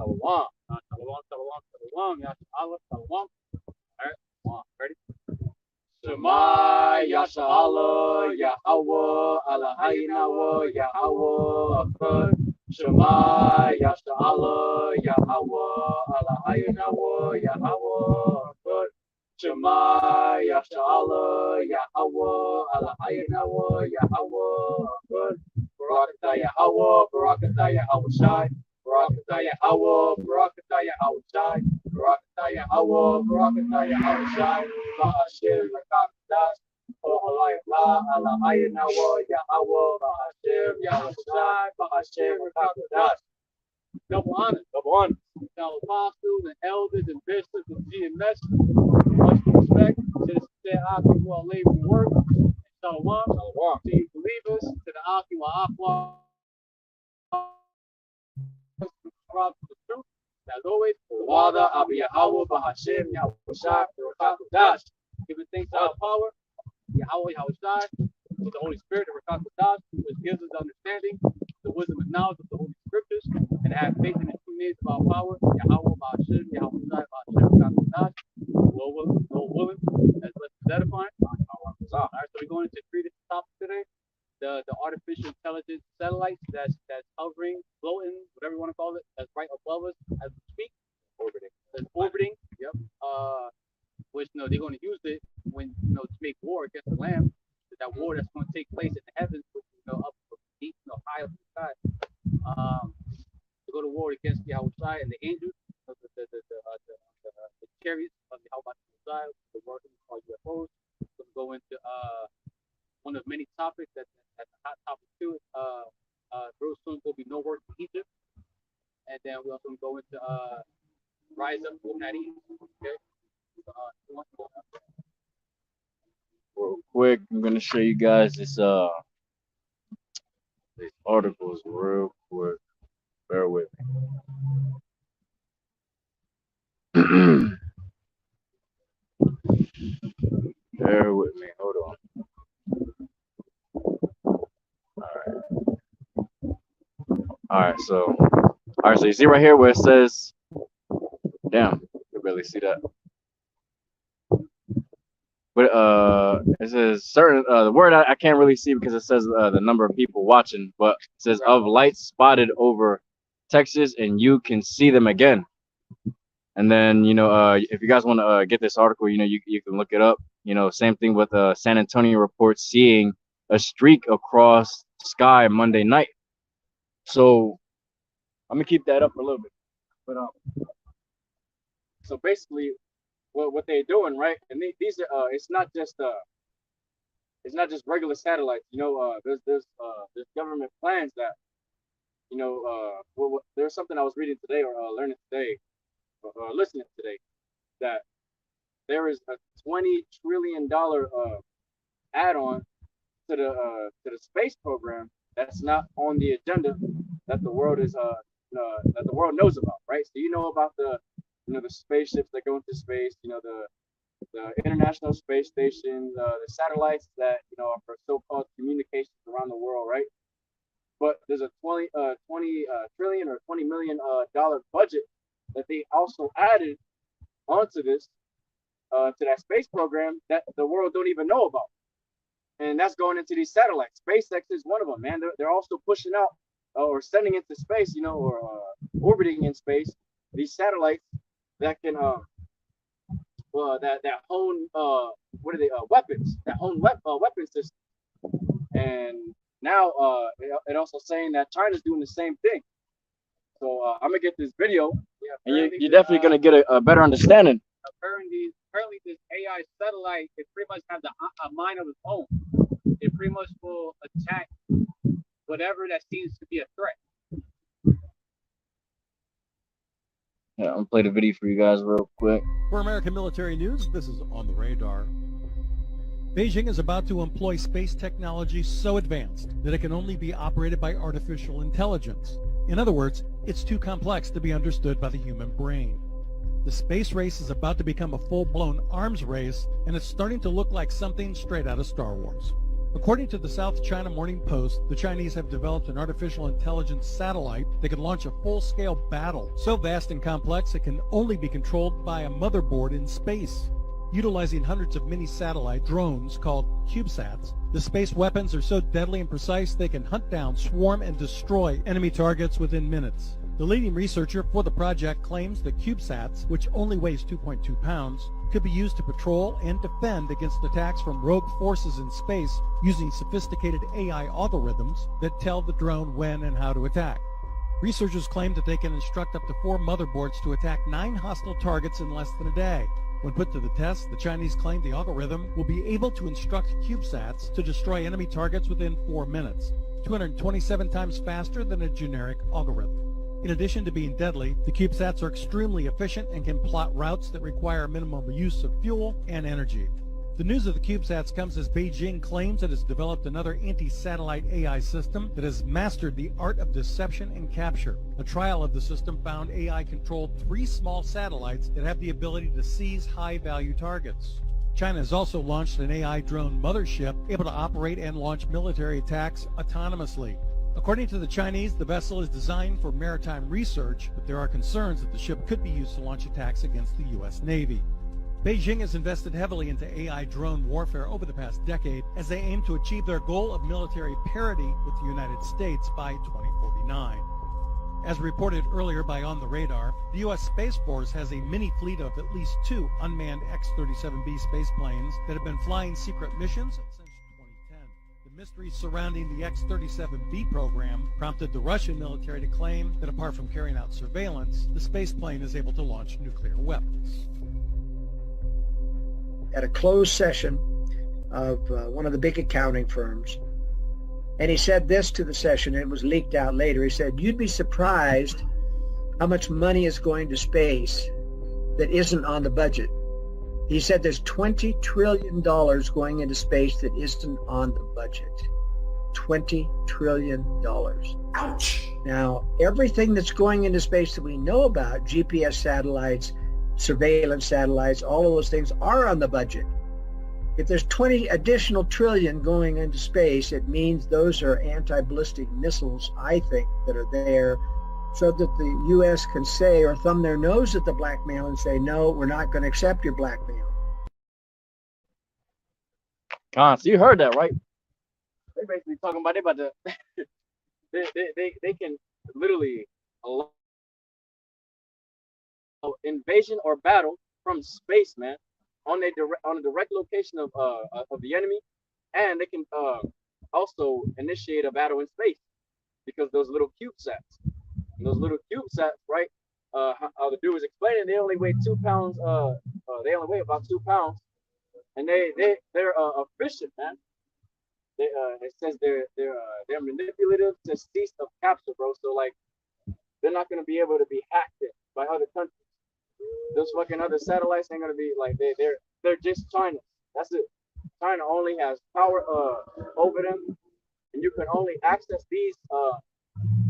Shalom. Shalom, shalom, shalom. Yahawah, shalom. All right, come on, ready? Shema Yashala Yahawah AHLAHAYANAWA YAHAWAH Echad. Shema Yashala Yahawah AHLAHAYANAWA YAHAWAH Echad. Shema Yashala Yahawah AHLAHAYANAWA YAHAWAH Echad. Barakatah Yahawah, Barakatah YAHAWASHI. Barakatah Yahawah, Barakatah YAHAWASHI. Barakatah Yahawah, Barakatah YAHAWASHI. Bahashem QADASH. AHLAHYAMLA, AHLAHAYANAWA, YAHAWAH BAHASHAM YAHAWASHI, Bahashem QADASH. Double honor. Double honor. Now, apostles and elders and bishops and GMS, much respect to the Aki who are labor and work. Shalom. Shalom. To you believers, to the Aki YAHAWAH, subscribe to the truth. As always, THAWADAH, YAHAWAH BAHASHAM YAHAWASHI, QADASH. Giving thanks to our power, YAHAWAH YAHAWASHI, with the Holy Spirit, the QADASH, which gives us understanding, the wisdom and knowledge of the Holy Scriptures, and have faith in the true names of our power, YAHAWAH BAHASHAM YAHAWASHI, BAHASHAM QADASH. Lord willing, as let's edifying. All right, so we're going into three different topics today. The artificial intelligence satellites that's hovering, floating, whatever you want to call it, that's right above us as we speak. Orbiting. That's orbiting. Yep. Which they're going to use it when to make war against the Lamb. That war that's going to take place in the heavens, up deep, high up in the sky. To go to war against the Yahawashi and the angels, the chariots of the Yahawashi, the word called UFOs. We're going to go into one of many topics that's a hot topic too. Real soon there'll be no work in Egypt, and then we also go into rise up from that Egypt. Okay. Real quick, I'm gonna show you guys these articles real quick. Bear with me. Bear with me. Hold on. All right. So you see right here where it says, damn, you can barely see that. But it says certain the word I can't really see because it says the number of people watching, but it says of lights spotted over Texas, and you can see them again. And then if you guys want to get this article, you can look it up. Same thing with San Antonio reports seeing a streak across the sky Monday night. So I'm gonna keep that up a little bit. But so basically, what they're doing, right? And these are it's not just regular satellites. There's government plans that there's something I was reading today or learning today or listening today that there is a $20 trillion add-on to the space program that's not on the agenda that the world is that the world knows about, right? So about the the spaceships that go into space, the International Space Station, the satellites that are for so-called communications around the world, right? But there's a 20 trillion or $20 million dollar budget that they also added onto this to that space program that the world don't even know about, and that's going into these satellites. SpaceX is one of them, man. They're also pushing out or sending into space, or orbiting in space these satellites that can that own what are they weapons, that own weapon system. And now it also saying that China's doing the same thing. So I'm gonna get this video, and you're definitely gonna get a better understanding. Apparently this AI satellite, it pretty much has a mind of its own. It pretty much will attack whatever that seems to be a threat. Yeah, I'm gonna play the video for you guys real quick. For American Military News, this is On the Radar. Beijing is about to employ space technology so advanced that it can only be operated by artificial intelligence. In other words, it's too complex to be understood by the human brain. The space race is about to become a full-blown arms race, and it's starting to look like something straight out of Star Wars. According to the South China Morning Post, the Chinese have developed an artificial intelligence satellite that can launch a full-scale battle so vast and complex it can only be controlled by a motherboard in space. Utilizing hundreds of mini-satellite drones called CubeSats, the space weapons are so deadly and precise they can hunt down, swarm, and destroy enemy targets within minutes. The leading researcher for the project claims that CubeSats, which only weighs 2.2 pounds, could be used to patrol and defend against attacks from rogue forces in space using sophisticated AI algorithms that tell the drone when and how to attack. Researchers claim that they can instruct up to 4 motherboards to attack 9 hostile targets in less than a day. When put to the test, the Chinese claim the algorithm will be able to instruct CubeSats to destroy enemy targets within 4 minutes, 227 times faster than a generic algorithm. In addition to being deadly, the CubeSats are extremely efficient and can plot routes that require minimum use of fuel and energy. The news of the CubeSats comes as Beijing claims it has developed another anti-satellite AI system that has mastered the art of deception and capture. A trial of the system found AI controlled 3 small satellites that have the ability to seize high-value targets. China has also launched an AI drone mothership able to operate and launch military attacks autonomously. According to the Chinese, the vessel is designed for maritime research, but there are concerns that the ship could be used to launch attacks against the U.S. Navy. Beijing has invested heavily into AI drone warfare over the past decade as they aim to achieve their goal of military parity with the United States by 2049. As reported earlier by On the Radar, the U.S. Space Force has a mini fleet of at least 2 unmanned X-37B space planes that have been flying secret missions since 2010. The mystery surrounding the X-37B program prompted the Russian military to claim that apart from carrying out surveillance, the space plane is able to launch nuclear weapons. At a closed session of one of the big accounting firms, and he said this to the session, and it was leaked out later. He said, "You'd be surprised how much money is going to space that isn't on the budget." He said there's $20 trillion going into space that isn't on the budget. $20 trillion. Ouch. Now, everything that's going into space that we know about, GPS satellites, surveillance satellites, all of those things are on the budget. If there's 20 additional trillion going into space, it means those are anti-ballistic missiles, I think, that are there so that the U.S. can say or thumb their nose at the blackmail and say, no, we're not going to accept your blackmail. So you heard that, right? They're basically talking about they can literally allow invasion or battle from space, man, on a direct location of the enemy, and they can also initiate a battle in space because those little CubeSats, right? How the dude was explaining, they only weigh 2 pounds. They only weigh about 2 pounds, and they're efficient, man. It says they're manipulative to cease of capture, bro. So like, they're not gonna be able to be hacked by other countries. Those fucking other satellites ain't gonna be like they're just China. That's it. China only has power over them, and you can only access these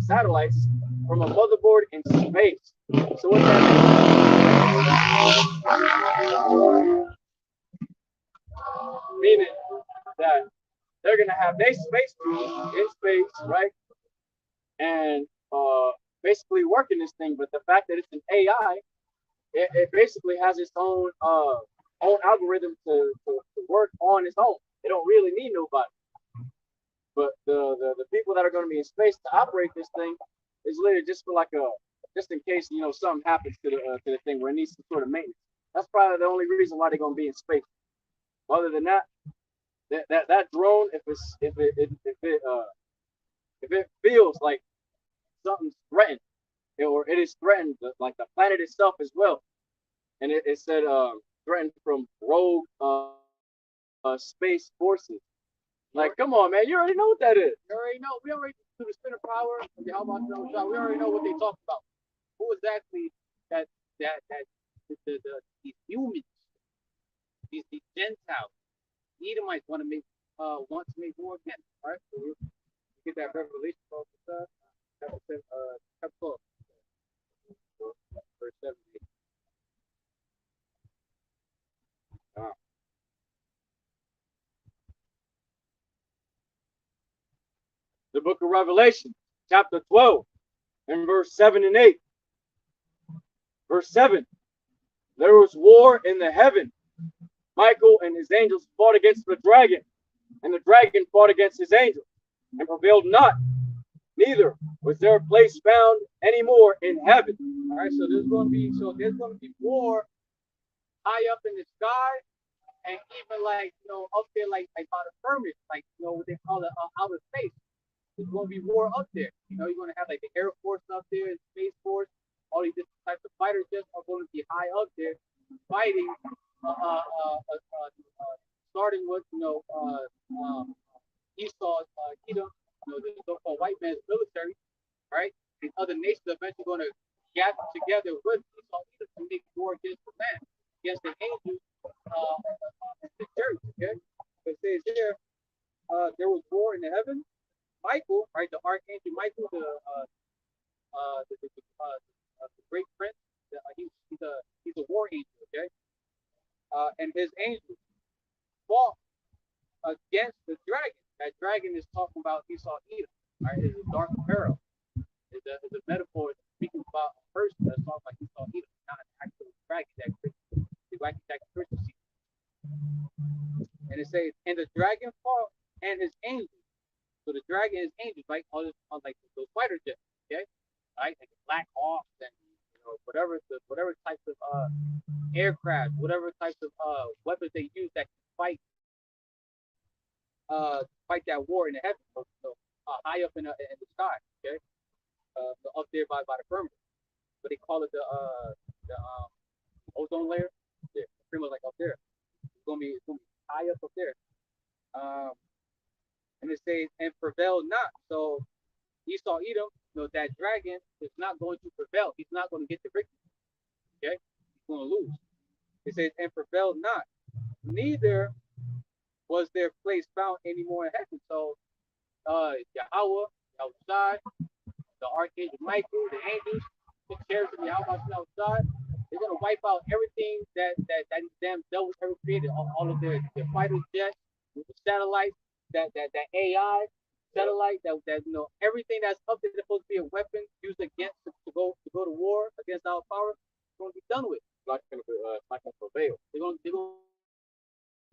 satellites from a motherboard in space. So what that means? Meaning that they're gonna have their space crews in space, right? And basically working this thing. But the fact that it's an AI, it basically has its own algorithm to work on its own. It don't really need nobody. But the people that are going to be in space to operate this thing is literally just for just in case something happens to the thing where it needs some sort of maintenance. That's probably the only reason why they're going to be in space. Other than that, that drone, if it feels like something's threatened, or it is threatened, like the planet itself as well, and it said threatened from rogue space forces. Like, come on, man, you already know what that is. You already know. We already do the spin of power. We already know what they talk about. Who exactly that these humans, these Gentiles, Edomites want to make war again. All right, so you get that revelation about chapter 12, verse 7. the book of Revelation, chapter 12, and verse 7 and 8. Verse 7, there was war in the heaven. Michael and his angels fought against the dragon, and the dragon fought against his angels, and prevailed not. Neither was there a place found any more in heaven. All right, so there's going to be war high up in the sky, and even like up there, like by the firmament, like what they call it outer space. There's going to be war up there. You're going to have like the Air Force up there, and Space Force. All these different types of fighter jets are going to be high up there, fighting. Starting with Esau, Htown, the so-called white man's military, right? And other nations are eventually going to gather together with Esau to make war against the man, against the angels, the church. Okay, it says here, there was war in the heaven. Michael, right, the archangel Michael, the great prince, he's a war angel. Okay, and his angels fought against the dragon. That dragon is talking about Esau Edom. Right, it's a dark apparel. It's a metaphor speaking about a person that's talking about Esau Edom, not an actual dragon that Christians see. And it says, and the dragon fought and his angels. So the dragon and his angels, like like those fighter jets, okay, right, like Black Hawks and whatever types of aircraft, whatever types of weapons they use that can fight that war in the heavens, high up in the sky, okay, up there by the firmament. But they call it the ozone layer. Yeah, pretty much like up there. It's gonna be high up there. And it says, and prevail not. So Esau Edom, that dragon is not going to prevail. He's not going to get the victory. Okay, he's going to lose. It says, and prevail not. Neither was their place found anymore in heaven. So YAHAWAH, YAHAWASHI, the archangel Michael, the angels, the cherubs of YAHAWAH outside, they're gonna wipe out everything that these damn devils ever created. All of their fighter jets, the satellites, that AI satellite, that everything that's up there that's supposed to be a weapon used against to go to war against our power, it's gonna be done with. It's not gonna prevail. They're gonna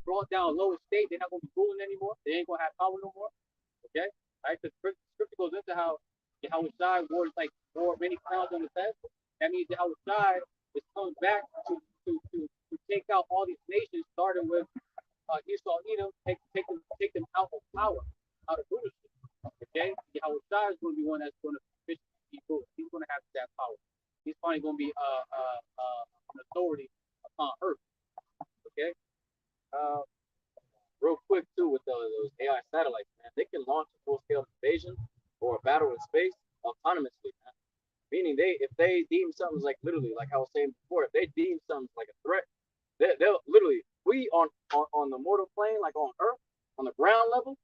brought down lower state. They're not gonna be ruling anymore. They ain't gonna have power no more. Okay, all right. The scripture goes into how YAHAWASHI wore many crowns on his head. That means YAHAWASHI is coming back to take out all these nations, starting with Esau Edom, take them out of power, out of rulership. Okay, YAHAWASHI is going to be one that's going to be ruler. He's going to have that power. He's finally going to be an authority upon earth. Okay. Real quick too, with those AI satellites, man, they can launch a full-scale invasion or a battle in space autonomously, man. Meaning if they deem something like literally, like I was saying before, if they deem something like a threat, they'll literally, we on the mortal plane, like on Earth, on the ground level,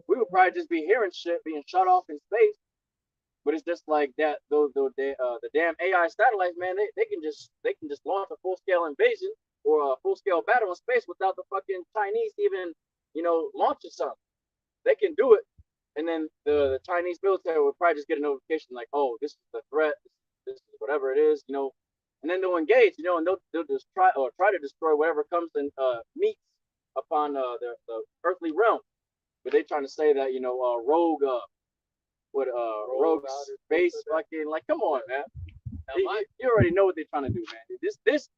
we would probably just be hearing shit being shot off in space. But it's just like that, the damn AI satellites, man, they can just launch a full-scale invasion or a full-scale battle in space without the fucking Chinese even, launching something. They can do it, and then the Chinese military would probably just get a notification like, oh, this is the threat, this is whatever it is, and then they'll engage, and they'll just try to destroy whatever comes and meets upon the earthly realm. But they trying to say that rogue space fucking, like, come on, man. You already know what they're trying to do, man. This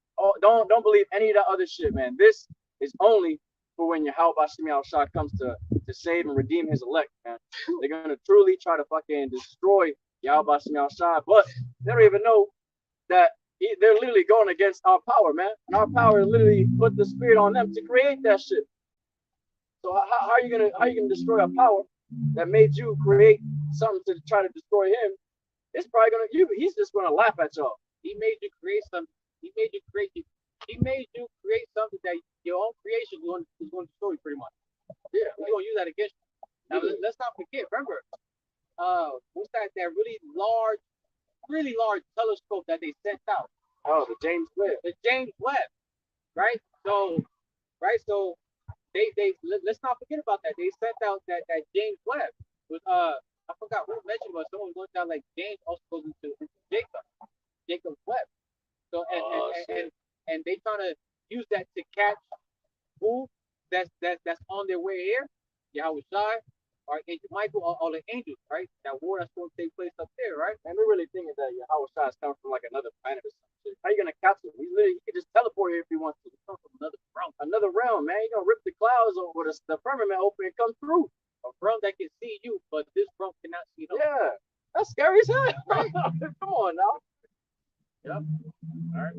don't believe any of the other shit, man. This is only for when YAHAWAH BAHASHAM YAHAWASHI comes to save and redeem his elect, man. They're gonna truly try to fucking destroy YAHAWAH BAHASHAM YAHAWASHI, but they don't even know that they're literally going against our power, man. And our power literally put the spirit on them to create that shit. So how are you gonna destroy our power that made you create something to try to destroy him? It's probably he's just gonna laugh at y'all. He made you create something. He made you create something that your own creation is going to destroy pretty much. Yeah, we're gonna use that against you. Now let's not forget. Remember, what's that really large telescope that they sent out? Oh, the James Webb. The James Webb, right? So they let's not forget about that. They sent out that James Webb with forgot who mentioned, but someone looked out like James also goes into Jacob's web. So and they trying to use that to catch who that's on their way here. YAHAWASHI, Archangel Michael, all the angels, right? That war that's going to take place up there, right? And we're really thinking that YAHAWASHI is coming from like another planet or something. How you gonna capture him? He can just teleport here if he wants to. He comes from another realm. Another realm, man. You're gonna rip the clouds over the firmament open and come through. A realm that can see you, but this realm cannot see them. Yeah. That's scary as hell. Right? Come on now. Yep. All right.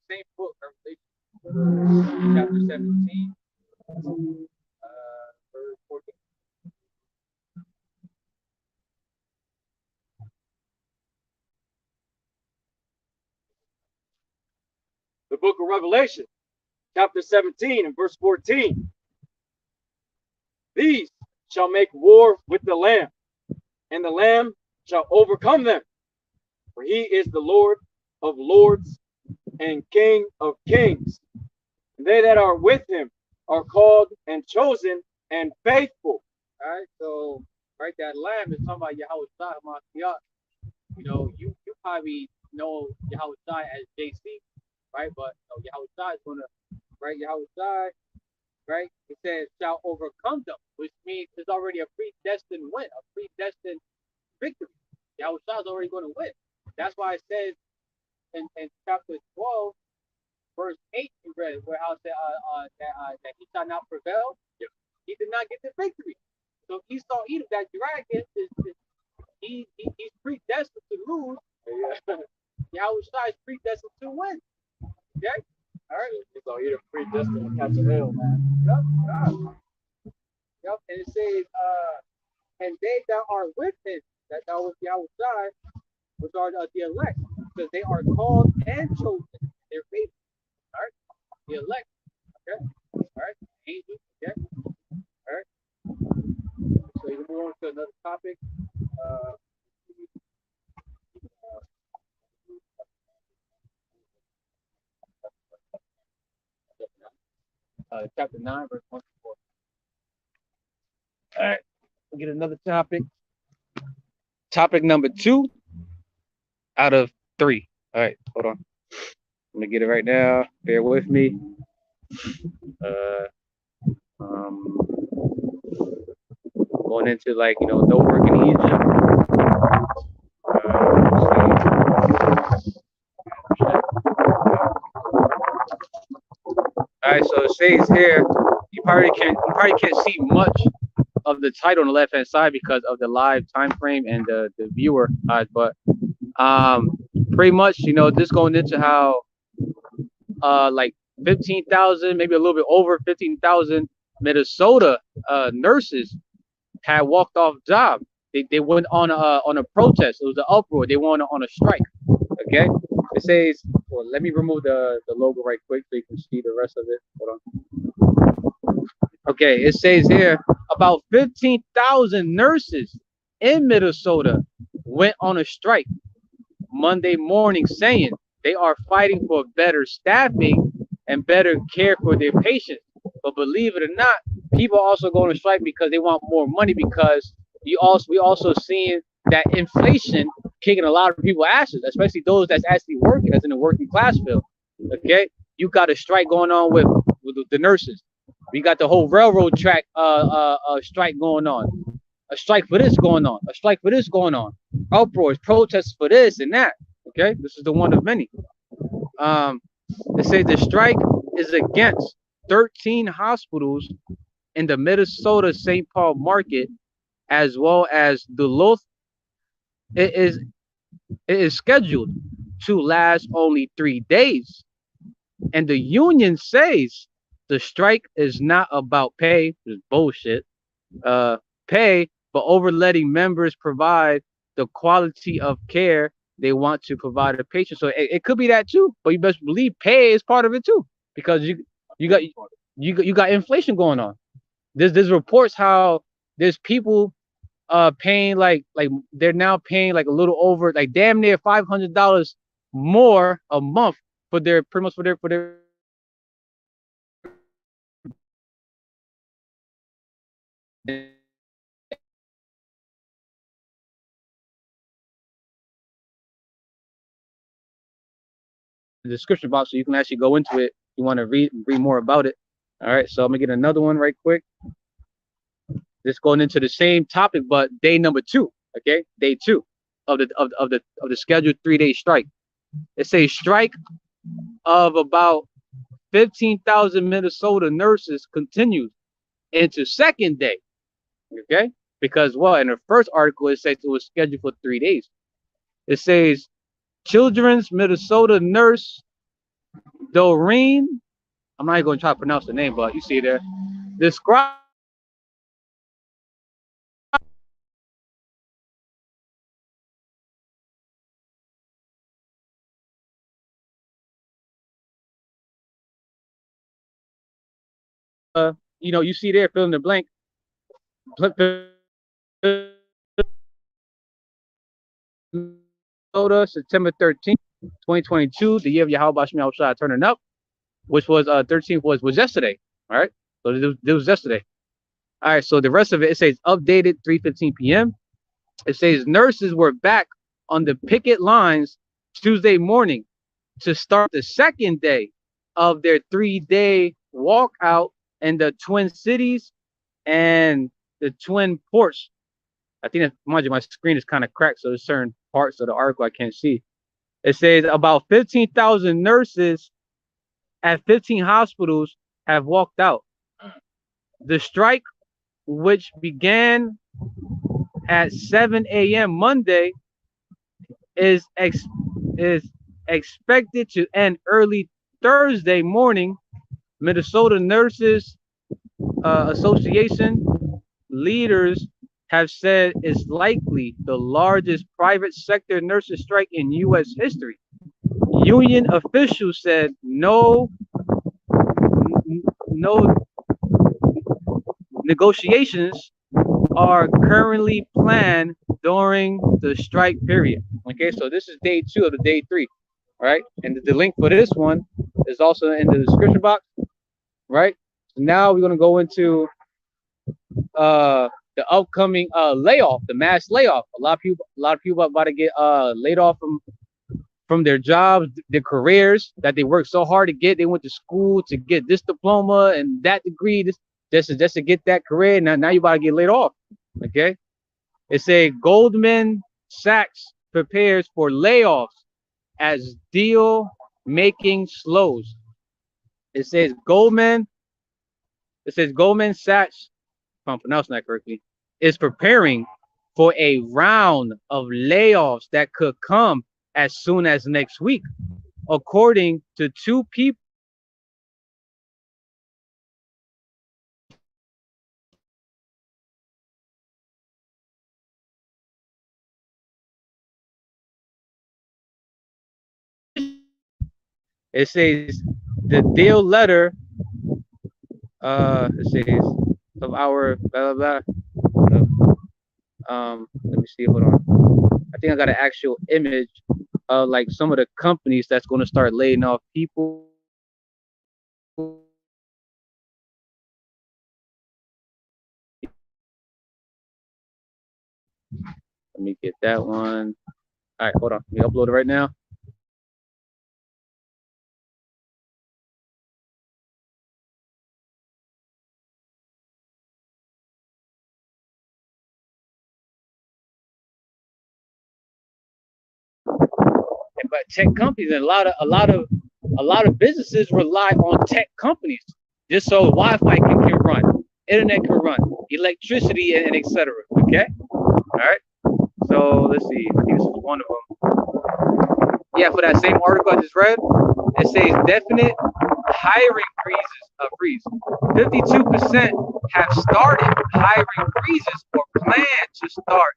Same book, Revelation, chapter 17, verse 14. The book of Revelation, chapter 17 and verse 14. These shall make war with the Lamb, and the Lamb shall overcome them. For he is the Lord of lords and King of kings. And they that are with him are called and chosen and faithful. All right, so right, that lamb is talking about YAHAWASHI HaMashiach. You know, you probably know YAHAWASHI as JC, right? But YAHAWASHI is gonna, right? YAHAWASHI, right? It says shall overcome them, which means there's already a predestined win, a predestined victory. YAHAWASHI is already going to win. That's why it says in chapter 12, verse 8, you read it, where how it said that he shall not prevail. Yep. He did not get the victory. So Esau Edom, that dragon, he's predestined to lose. YAHAWASHI is predestined to win. Okay? All right. So you're predestined to catch a hell, man. Yep. And it says, and they that are with him, that was YAHAWASHI, which are the elect, because they are called and chosen. They're faithful. All right. The elect. Okay. All right. Angels. Okay. All right. So you move on to another topic. Chapter 9, verse 1 to 4. All right. We'll get another topic. Topic number 2 out of 3. All right, hold on. I'm gonna get it right now. Bear with me. Going into no work in Egypt. All right, so it says here, you probably can't see much of the title on the left hand side because of the live time frame and the viewer eyes, but pretty much this going into how like 15,000, maybe a little bit over 15,000 Minnesota nurses had walked off job. They went on a protest. It was an uproar. They went on a strike. Okay, it says, well, let me remove the logo right quick so you can see the rest of it. Hold on. Okay, it says here about 15,000 nurses in Minnesota went on a strike Monday morning, saying they are fighting for better staffing and better care for their patients. But believe it or not, people also go on a strike because they want more money, because we also seeing that inflation kicking a lot of people asses, especially those that's actually working, that's in the working class field. Okay, you got a strike going on with the nurses. We got the whole railroad track strike going on. A strike for this going on. A strike for this going on. Uproars, protests for this and that. Okay, this is the one of many. They say the strike is against 13 hospitals in the Minnesota St. Paul market, as well as Duluth. It is scheduled to last only 3 days, and the union says the strike is not about pay, which is bullshit. Pay, but over letting members provide the quality of care they want to provide to patients. So it could be that too, but you best believe pay is part of it too, because you got inflation going on. There's reports how there's people paying like they're now paying like a little over, like damn near $500 more a month for their pretty much for their the description box so you can actually go into it. If you want to read more about it. All right, so I'm gonna get another one right quick. Just going into the same topic, but day number 2. Okay, day 2 of the scheduled 3-day strike. It says strike of about 15,000 Minnesota nurses continues into second day. Okay, because in the first article it says it was scheduled for 3 days. It says Children's Minnesota nurse Doreen, I'm not even going to try to pronounce the name, but you see there, describe you see there, fill in the blank. September 13th, 2022, the year of Yahawah BAHASHAM YAHAWASHI turning up, which was 13th was yesterday. All right, so it was yesterday. All right, so the rest of it says updated 3:15 p.m. It says nurses were back on the picket lines Tuesday morning to start the second day of their 3-day walkout in the Twin Cities and the Twin Ports. I think that, mind you, my screen is kind of cracked, so there's certain parts of the article I can't see. It says about 15,000 nurses at 15 hospitals have walked out. The strike, which began at 7 a.m. Monday, is expected to end early Thursday morning. Minnesota Nurses Association leaders have said it's likely the largest private sector nurses strike in U.S. history. Union officials said no negotiations are currently planned during the strike period. Okay, so this is day 2 of the day 3, right? And the link for this one is also in the description box, right? So now we're gonna go into the upcoming layoff, the mass layoff. A lot of people are about to get laid off from their jobs, their careers that they worked so hard to get. They went to school to get this diploma and that degree, just to get that career. Now you about to get laid off. Okay, it say Goldman Sachs prepares for layoffs as deal making slows. It says Goldman Sachs, if I'm pronouncing that correctly, is preparing for a round of layoffs that could come as soon as next week, according to 2 people. It says the deal letter, it says of our blah blah blah. Let me see, hold on. I think I got an actual image of like some of the companies that's going to start laying off people. Let me get that one. All right, hold on. Let me upload it right now. But tech companies and a lot of businesses rely on tech companies just so Wi-Fi can run, internet can run, electricity, and etc. Okay, all right. So let's see. I think this is one of them. Yeah, for that same article I just read, it says definite hiring freeze. 52% have started hiring freezes or plan to start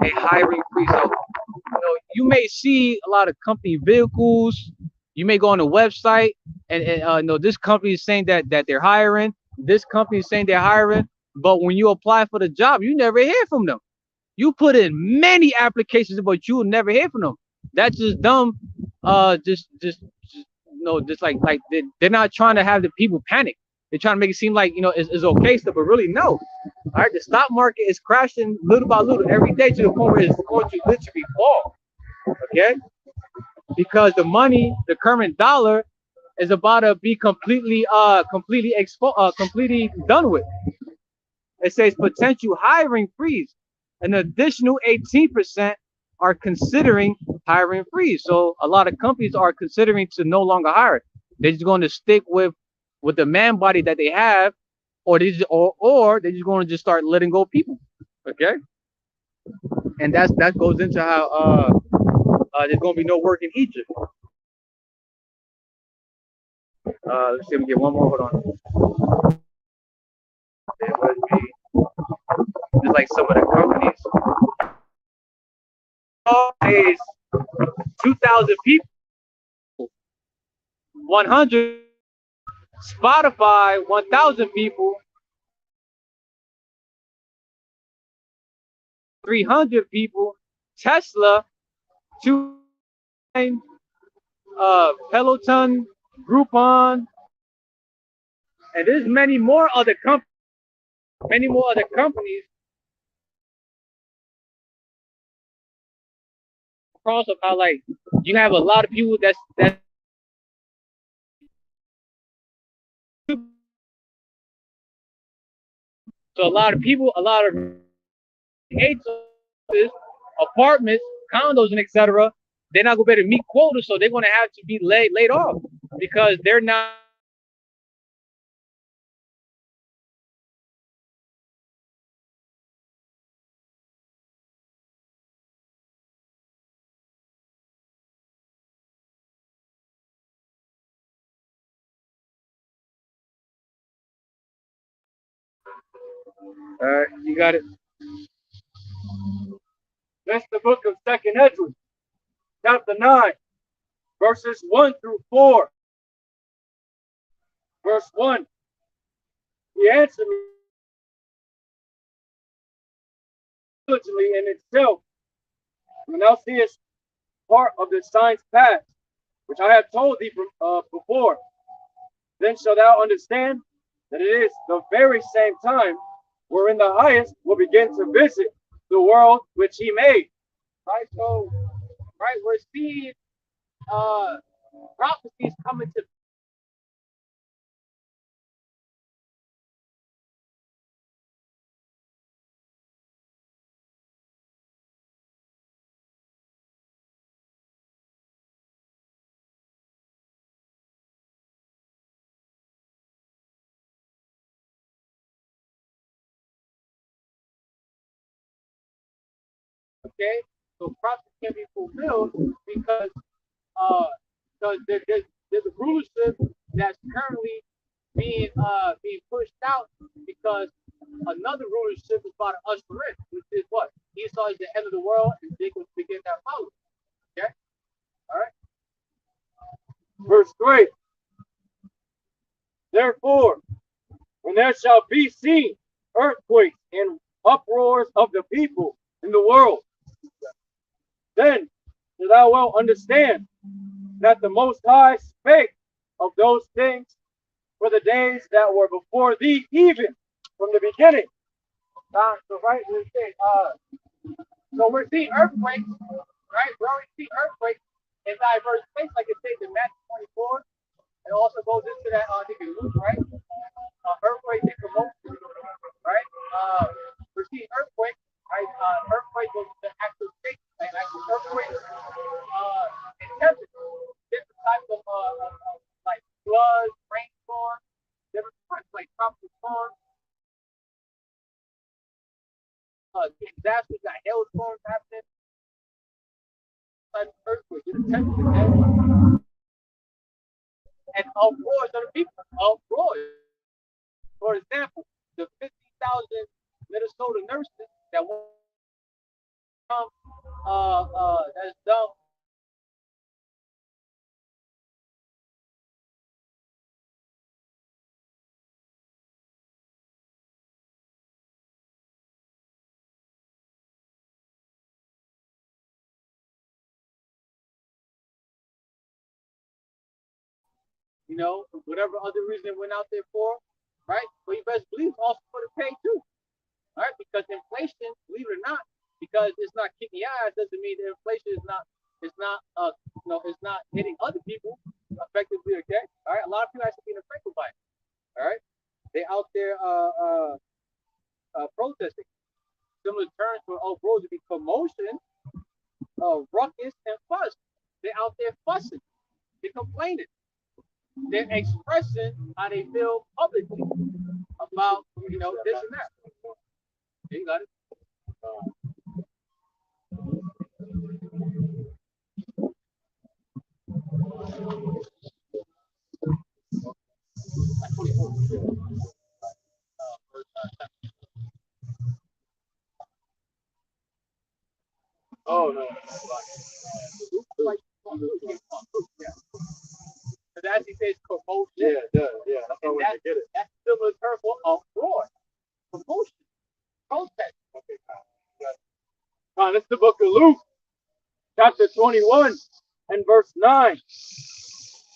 a hiring freeze. So, you may see a lot of company vehicles. You may go on the website and this company is saying that they're hiring. This company is saying they're hiring, but when you apply for the job, you never hear from them. You put in many applications, but you will never hear from them. That's just dumb. Just like they're not trying to have the people panic. They're trying to make it seem like it's okay stuff, but really no. All right, the stock market is crashing little by little every day to the point where it's going to literally fall. Okay, because the money, the current dollar, is about to be completely done with. It says potential hiring freeze. An additional 18% are considering hiring freeze. So a lot of companies are considering to no longer hire. They're just going to stick with the man body that they have, or they're just going to just start letting go of people. Okay, and that goes into how there's going to be no work in Egypt. Let's see if we get one more. Hold on. It would be just like some of the companies. Pays 2,000 people. 100. Spotify 1,000 people. 300 people. Tesla 2. Peloton, Groupon, and there's many more other companies. Across of how like you have a lot of people that so a lot of apartments, condos, and etc. They're not gonna be able to meet quotas, so they're gonna have to be laid off because they're not. You got it. That's the book of Second Edward, chapter 9, verses 1 through 4. Verse 1. He answered me diligently in itself. When thou seest part of the signs past, which I have told thee before, then shalt thou understand that it is the very same time wherein the highest will begin to visit the world which he made. Right, so we're seeing prophecies coming to. Okay, so prophecy can be fulfilled because there's a rulership that's currently being pushed out because another rulership is about to usher in, which is what? Esau is the end of the world and Jacob begin that follow. Okay? All right. Verse 3. Therefore, when there shall be seen earthquakes and uproars of the people in the world, then shalt thou well understand that the Most High spake of those things for the days that were before thee, even from the beginning. So right, we're seeing earthquakes, right? We're already seeing earthquakes in diverse places, like it says in Matthew 24. It also goes into that, I think in Luke, right? Earthquakes and commotion, right? We're seeing earthquakes, right? Earthquakes goes to actual state, like actual earthquakes, and temperatures, different types of like floods, rainstorms, different types like tropical storms. Disasters, got hailstorms happening, earthquakes, and uproars of the people. Uproars. For example, the 50,000 Minnesota nurses that won't come, that's done. You know, whatever other reason went out there for, right? But you best believe also for the pay too, right? Because inflation, believe it or not, because it's not kicking your ass doesn't mean that inflation is not it's not hitting other people effectively. Okay, all right. A lot of people actually being affected by it. All right, they out there protesting. Similar terms for bros to be commotion, ruckus, and fuss. They're out there fussing. They're complaining. They're expressing how they feel publicly about this and that. You got it. Oh no. Because as he says, commotion. Yeah, it does. Yeah, that's how we get it. That's similar term for uproar, commotion, protest. Okay, this is the book of Luke, chapter 21 and verse 9.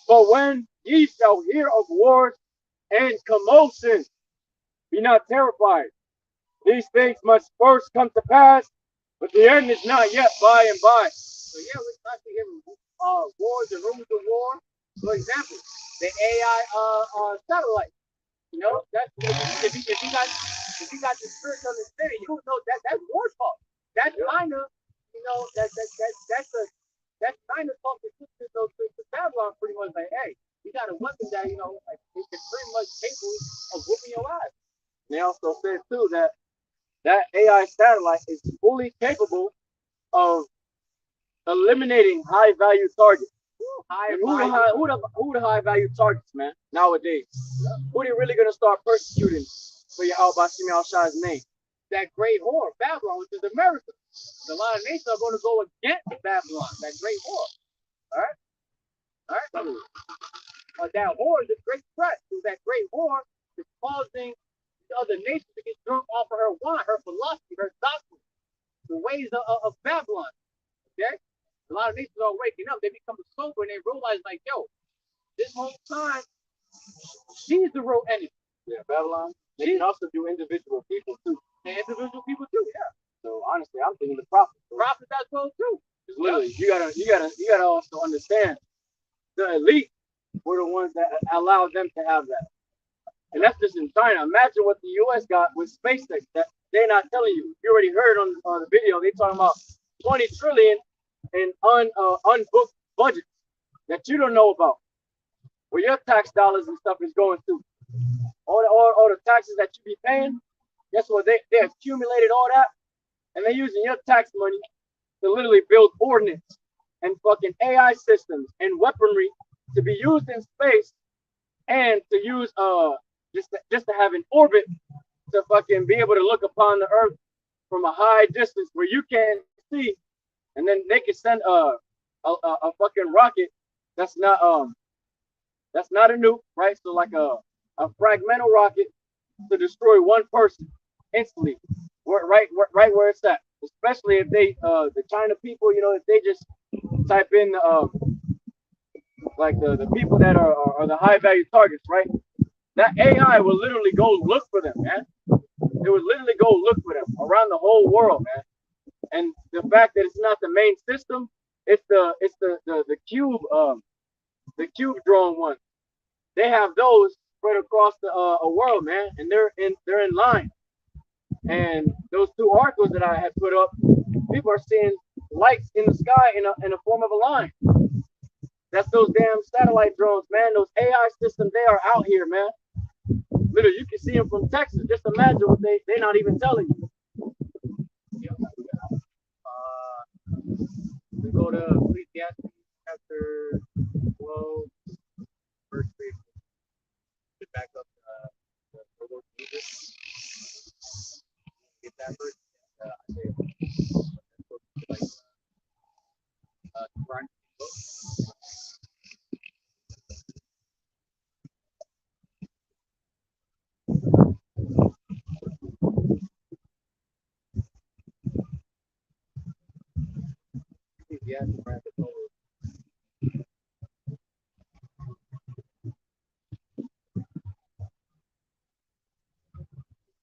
But when ye shall hear of wars and commotion, be not terrified. These things must first come to pass, but the end is not yet by and by. So yeah, we're constantly hearing wars and rumors of war. For example, the AI satellite. That's if you got the spiritual understanding, you know that's war talk. That's kind of that's kind of talking to Babylon pretty much like, hey, you got a weapon that like it's pretty much capable of whooping your ass. They also said too that AI satellite is fully capable of eliminating high value targets. Who the high value targets, man, nowadays? Who they really gonna start persecuting for YAHAWAH BAHASHAM YAHAWASHI's name? That great whore, Babylon, which is America. A lot of nations are going to go against Babylon, that great whore. All right. That whore is a great threat. That great whore is causing the other nations to get drunk off of her wine, her philosophy, her doctrine, the ways of Babylon. Okay? A lot of nations are waking up. They become sober and they realize, like, yo, this whole time, she's the real enemy. Yeah, Babylon. They can also do individual people too. And individual people too, yeah. So honestly, I'm thinking the prophets. Prophets as well too. Literally, you gotta also understand the elite were the ones that allowed them to have that. And that's just in China. Imagine what the US got with SpaceX that they're not telling you. You already heard on the video, they talking about 20 trillion in unbooked budgets that you don't know about. Where your tax dollars and stuff is going to. All the taxes that you be paying, guess what? They accumulated all that, and they're using your tax money to literally build ordnance and fucking AI systems and weaponry to be used in space and to use just to have an orbit to fucking be able to look upon the earth from a high distance where you can't see, and then they can send a fucking rocket that's not a nuke, right? So like a fragmental rocket to destroy one person instantly, right where it's at. Especially if they the China people, if they just type in like the people that are the high value targets, right? That AI will literally go look for them, man. It would literally go look for them around the whole world, man. And the fact that it's not the main system, it's the cube drone one. They have those spread across the world, man, and they're in line. And those two articles that I had put up, people are seeing lights in the sky in a form of a line. That's those damn satellite drones, man. Those AI systems, they are out here, man. Literally, you can see them from Texas. Just imagine what they're not even telling you. We go to Ecclesiastes chapter 12, verse 3. Get back up the Lord Jesus. Get that verse.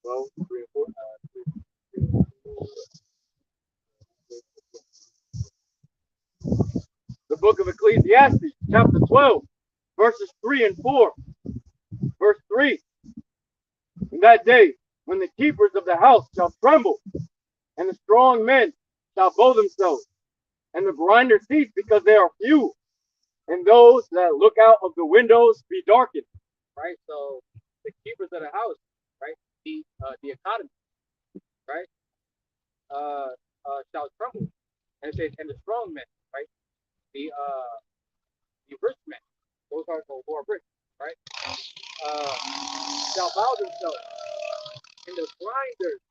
Well, 3 and 4. The book of Ecclesiastes, chapter 12, verses 3 and 4. Verse 3. In that day, when the keepers of the house shall tremble, and the strong men shall bow themselves, and the grinders cease because they are few, and those that look out of the windows be darkened. Right? So the keepers of the house, right? The economy, right? Shall tremble. And it says, and the strong men, right? The rich men, those are who are rich, right? Shall bow themselves, and the grinders,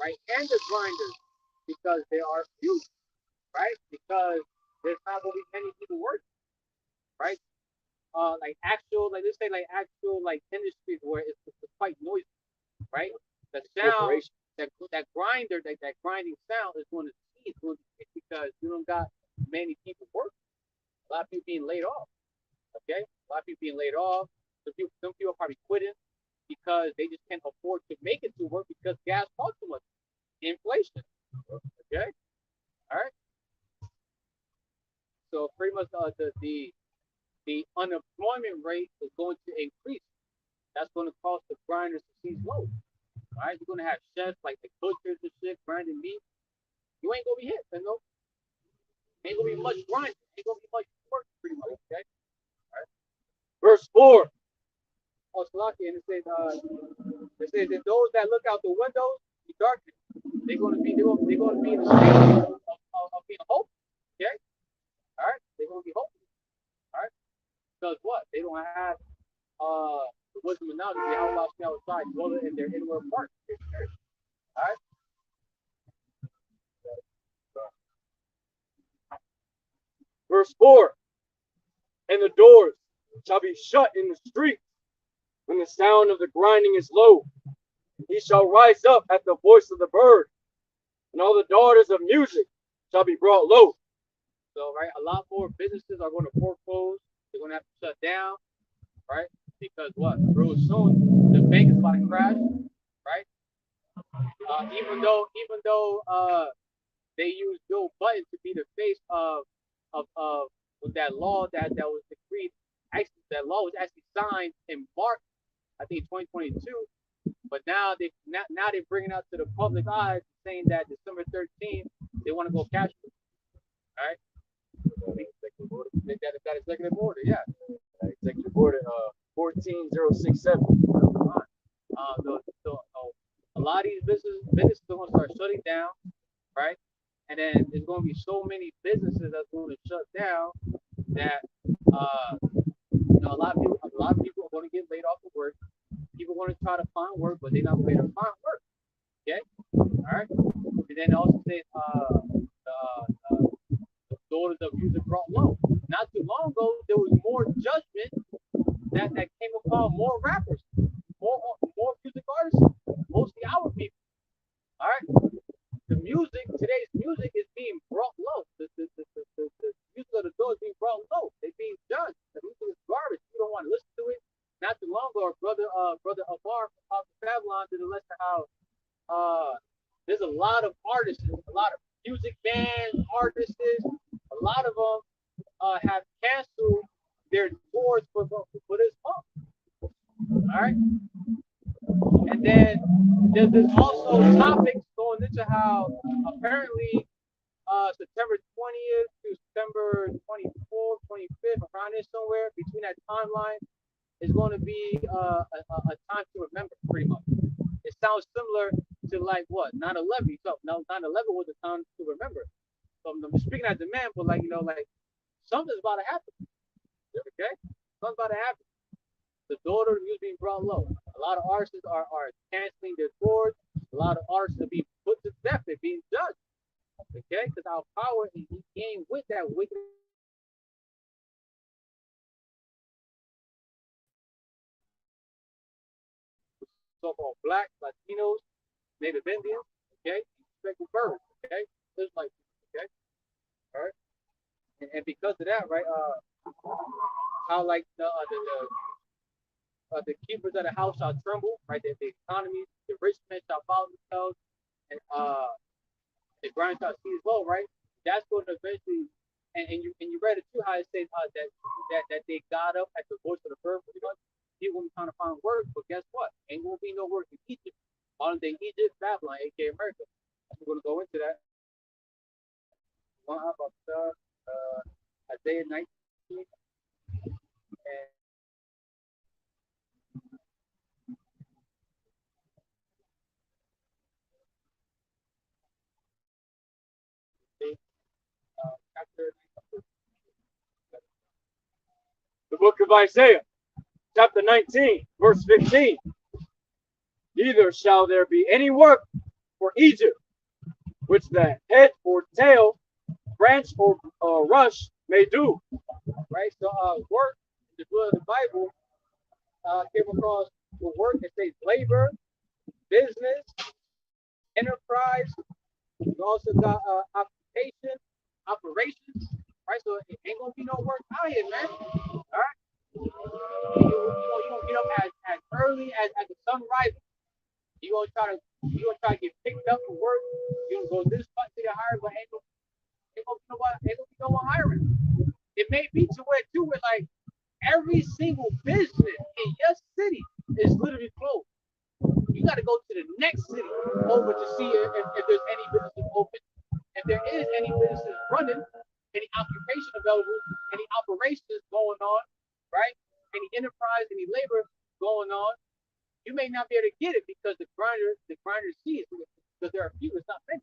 right? And the grinders, because they are few, right? Because there's not going to be many people working, right? Like actual, like let's say like actual like industries where it's quite noisy, right? The sound, that grinder, that grinding sound is going to cease because you don't got many people working. A lot of people being laid off. Okay, a lot of people being laid off. Some people are probably quitting because they just can't afford to make it to work because gas costs too much. Inflation. Okay, all right. So pretty much the unemployment rate is going to increase. That's going to cause the grinders to seize low. All right, you're going to have chefs like the butchers and shit grinding meat. You ain't going to be hit, you know. Ain't going to be much grinding. Ain't going to be much work, pretty much. Okay. All right. Verse 4. Oh, Salaki, and it says that those that look out the windows be darkened. They're going to be in the state of being hopeless. Okay. All right. They're going to be hopeless. All right. Because what? They don't have the wisdom and knowledge of YAHAWAH BAHASHAM YAHAWASHI dwelling in their inward parts. All right. Verse 4. And the doors shall be shut in the street when the sound of the grinding is low. He shall rise up at the voice of the bird, and all the daughters of music shall be brought low. So, right, a lot more businesses are going to foreclose. They're going to have to shut down, right? Because what? Real soon, the bank is about to crash, right? Even though they use Joe Button to be the face of that law that was decreed. Actually, that law was actually signed in March, I think 2022. But now they're bringing out to the public eye, saying that December 13th they want to go cash it. All right. That executive order, yeah. Executive order 14067. So a lot of these businesses are going to start shutting down, right? And then there's going to be so many businesses that's going to shut down that a lot of people are going to get laid off of work. People want to try to find work, but they're not going to find work. Okay, all right. And then also say the daughters of music brought low. Not too long ago, there was more judgment that came upon more rappers, more music artists, mostly our people. All right. Today's music is being brought low. The music of the daughters being brought low. They're being judged. The music is garbage. You don't want to listen to it. Not too long ago, brother Amar from Babylon did a lesson how there's a lot of artists, a lot of music bands, artists, a lot of them have canceled their tours for this month. All right. And then there's also topics going into how apparently September 20th to September 24th, 25th, around there somewhere between that timeline is going to be a time to remember, pretty much. It sounds similar to like what 9/11. So 9/11 was a time to remember. So I'm speaking as a man, but like something's about to happen. Okay, something's about to happen. The daughter of music being brought low. A lot of artists are canceling their tours. A lot of artists are being put to death. They're being judged. Okay, because our power he came with that wicked. So-called black, Latinos, Native Indians, okay, respectful birds, okay, just like, okay, all right, and because of that, right, how like the keepers of the house shall tremble, right, the economy, the rich men shall follow themselves, and the grind shall seize low, right, that's going to eventually and you read it too, how it says that they got up at the voice of the bird. You know, people will be trying to find work, but guess what? Ain't gonna be no work in Egypt. Modern day Egypt, Babylon, aka America. We're gonna go into that. About Isaiah 19 and chapter. The book of Isaiah, chapter 19, verse 15. Neither shall there be any work for Egypt, which the head or tail, branch or rush may do. Right? So work in the book of the Bible came across the work that says labor, business, enterprise. You also got occupation, operations. Right? So it ain't gonna be no work out here, man. All right. You gonna get up as early as the sun rises. You gonna try to get picked up for work. You gonna go this much to get hired, but ain't gonna be no one hiring. It may be to where like every single business in your city is literally closed. You got to go to the next city over to see if there's any businesses open. If there is any businesses running, any occupation available, any operations going on, right? Any enterprise, any labor going on, you may not be able to get it because the grinders see it because there are few, it's not many.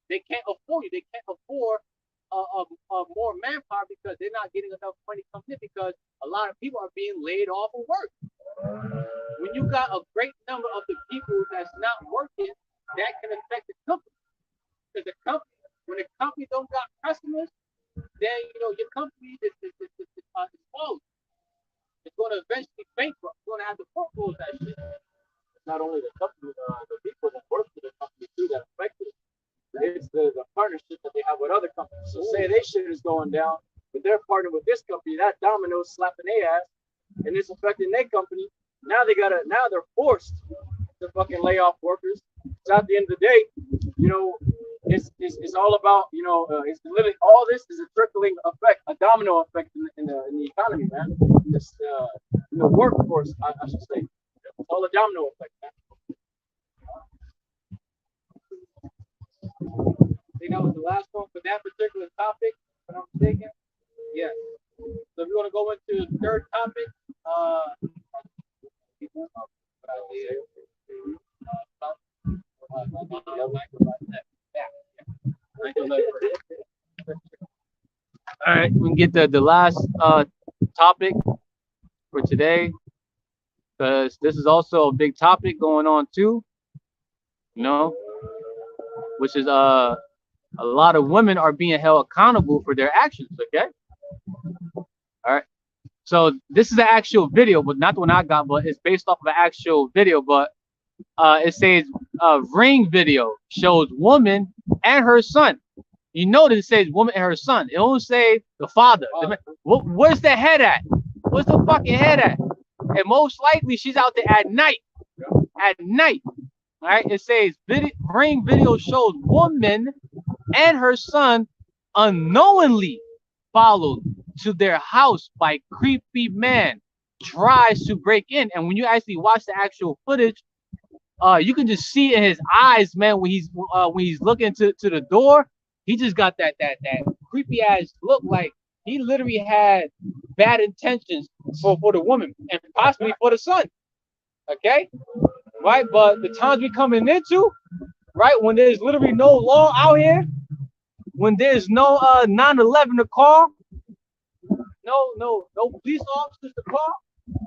They can't afford you. They can't afford more manpower because they're not getting enough money coming in because a lot of people are being laid off of work. When you got a great number of the people that's not working, that can affect the company. Because when the company don't got customers, then your company is closed. It's going to eventually bankrupt. It's going to have to foreclose that shit. It's not only the company, the people that work for the company too that affected it. It's the partnership that they have with other companies. So say their shit is going down, but they're partnered with this company, that domino's slapping their ass, and it's affecting their company. Now they're forced to fucking lay off workers. So at the end of the day, it's all about, it's literally all this is a trickling effect, a domino effect in the economy, man. This in the workforce, I should say. It's all a domino effect, man. I think that was the last one for that particular topic, if I'm mistaken. Yes. So if you want to go into the third topic, all right, we can get the last topic for today, because this is also a big topic going on too, which is a lot of women are being held accountable for their actions. Okay, all right. So this is the actual video, but not the one I got, but it's based off of an actual video. But it says ring video shows woman and her son. You notice it says woman and her son. It don't say the father. Where's the head at? Where's the fucking head at? And most likely she's out there at night. At night. All right. It says ring video shows woman and her son unknowingly followed to their house by creepy man, tries to break in. And when you actually watch the actual footage, you can just see in his eyes, man, when he's looking to the door, he just got that creepy ass look, like he literally had bad intentions for the woman and possibly for the son. Okay, right? But the times we coming into, right, when there's literally no law out here, when there's no 911 to call, no police officers to call,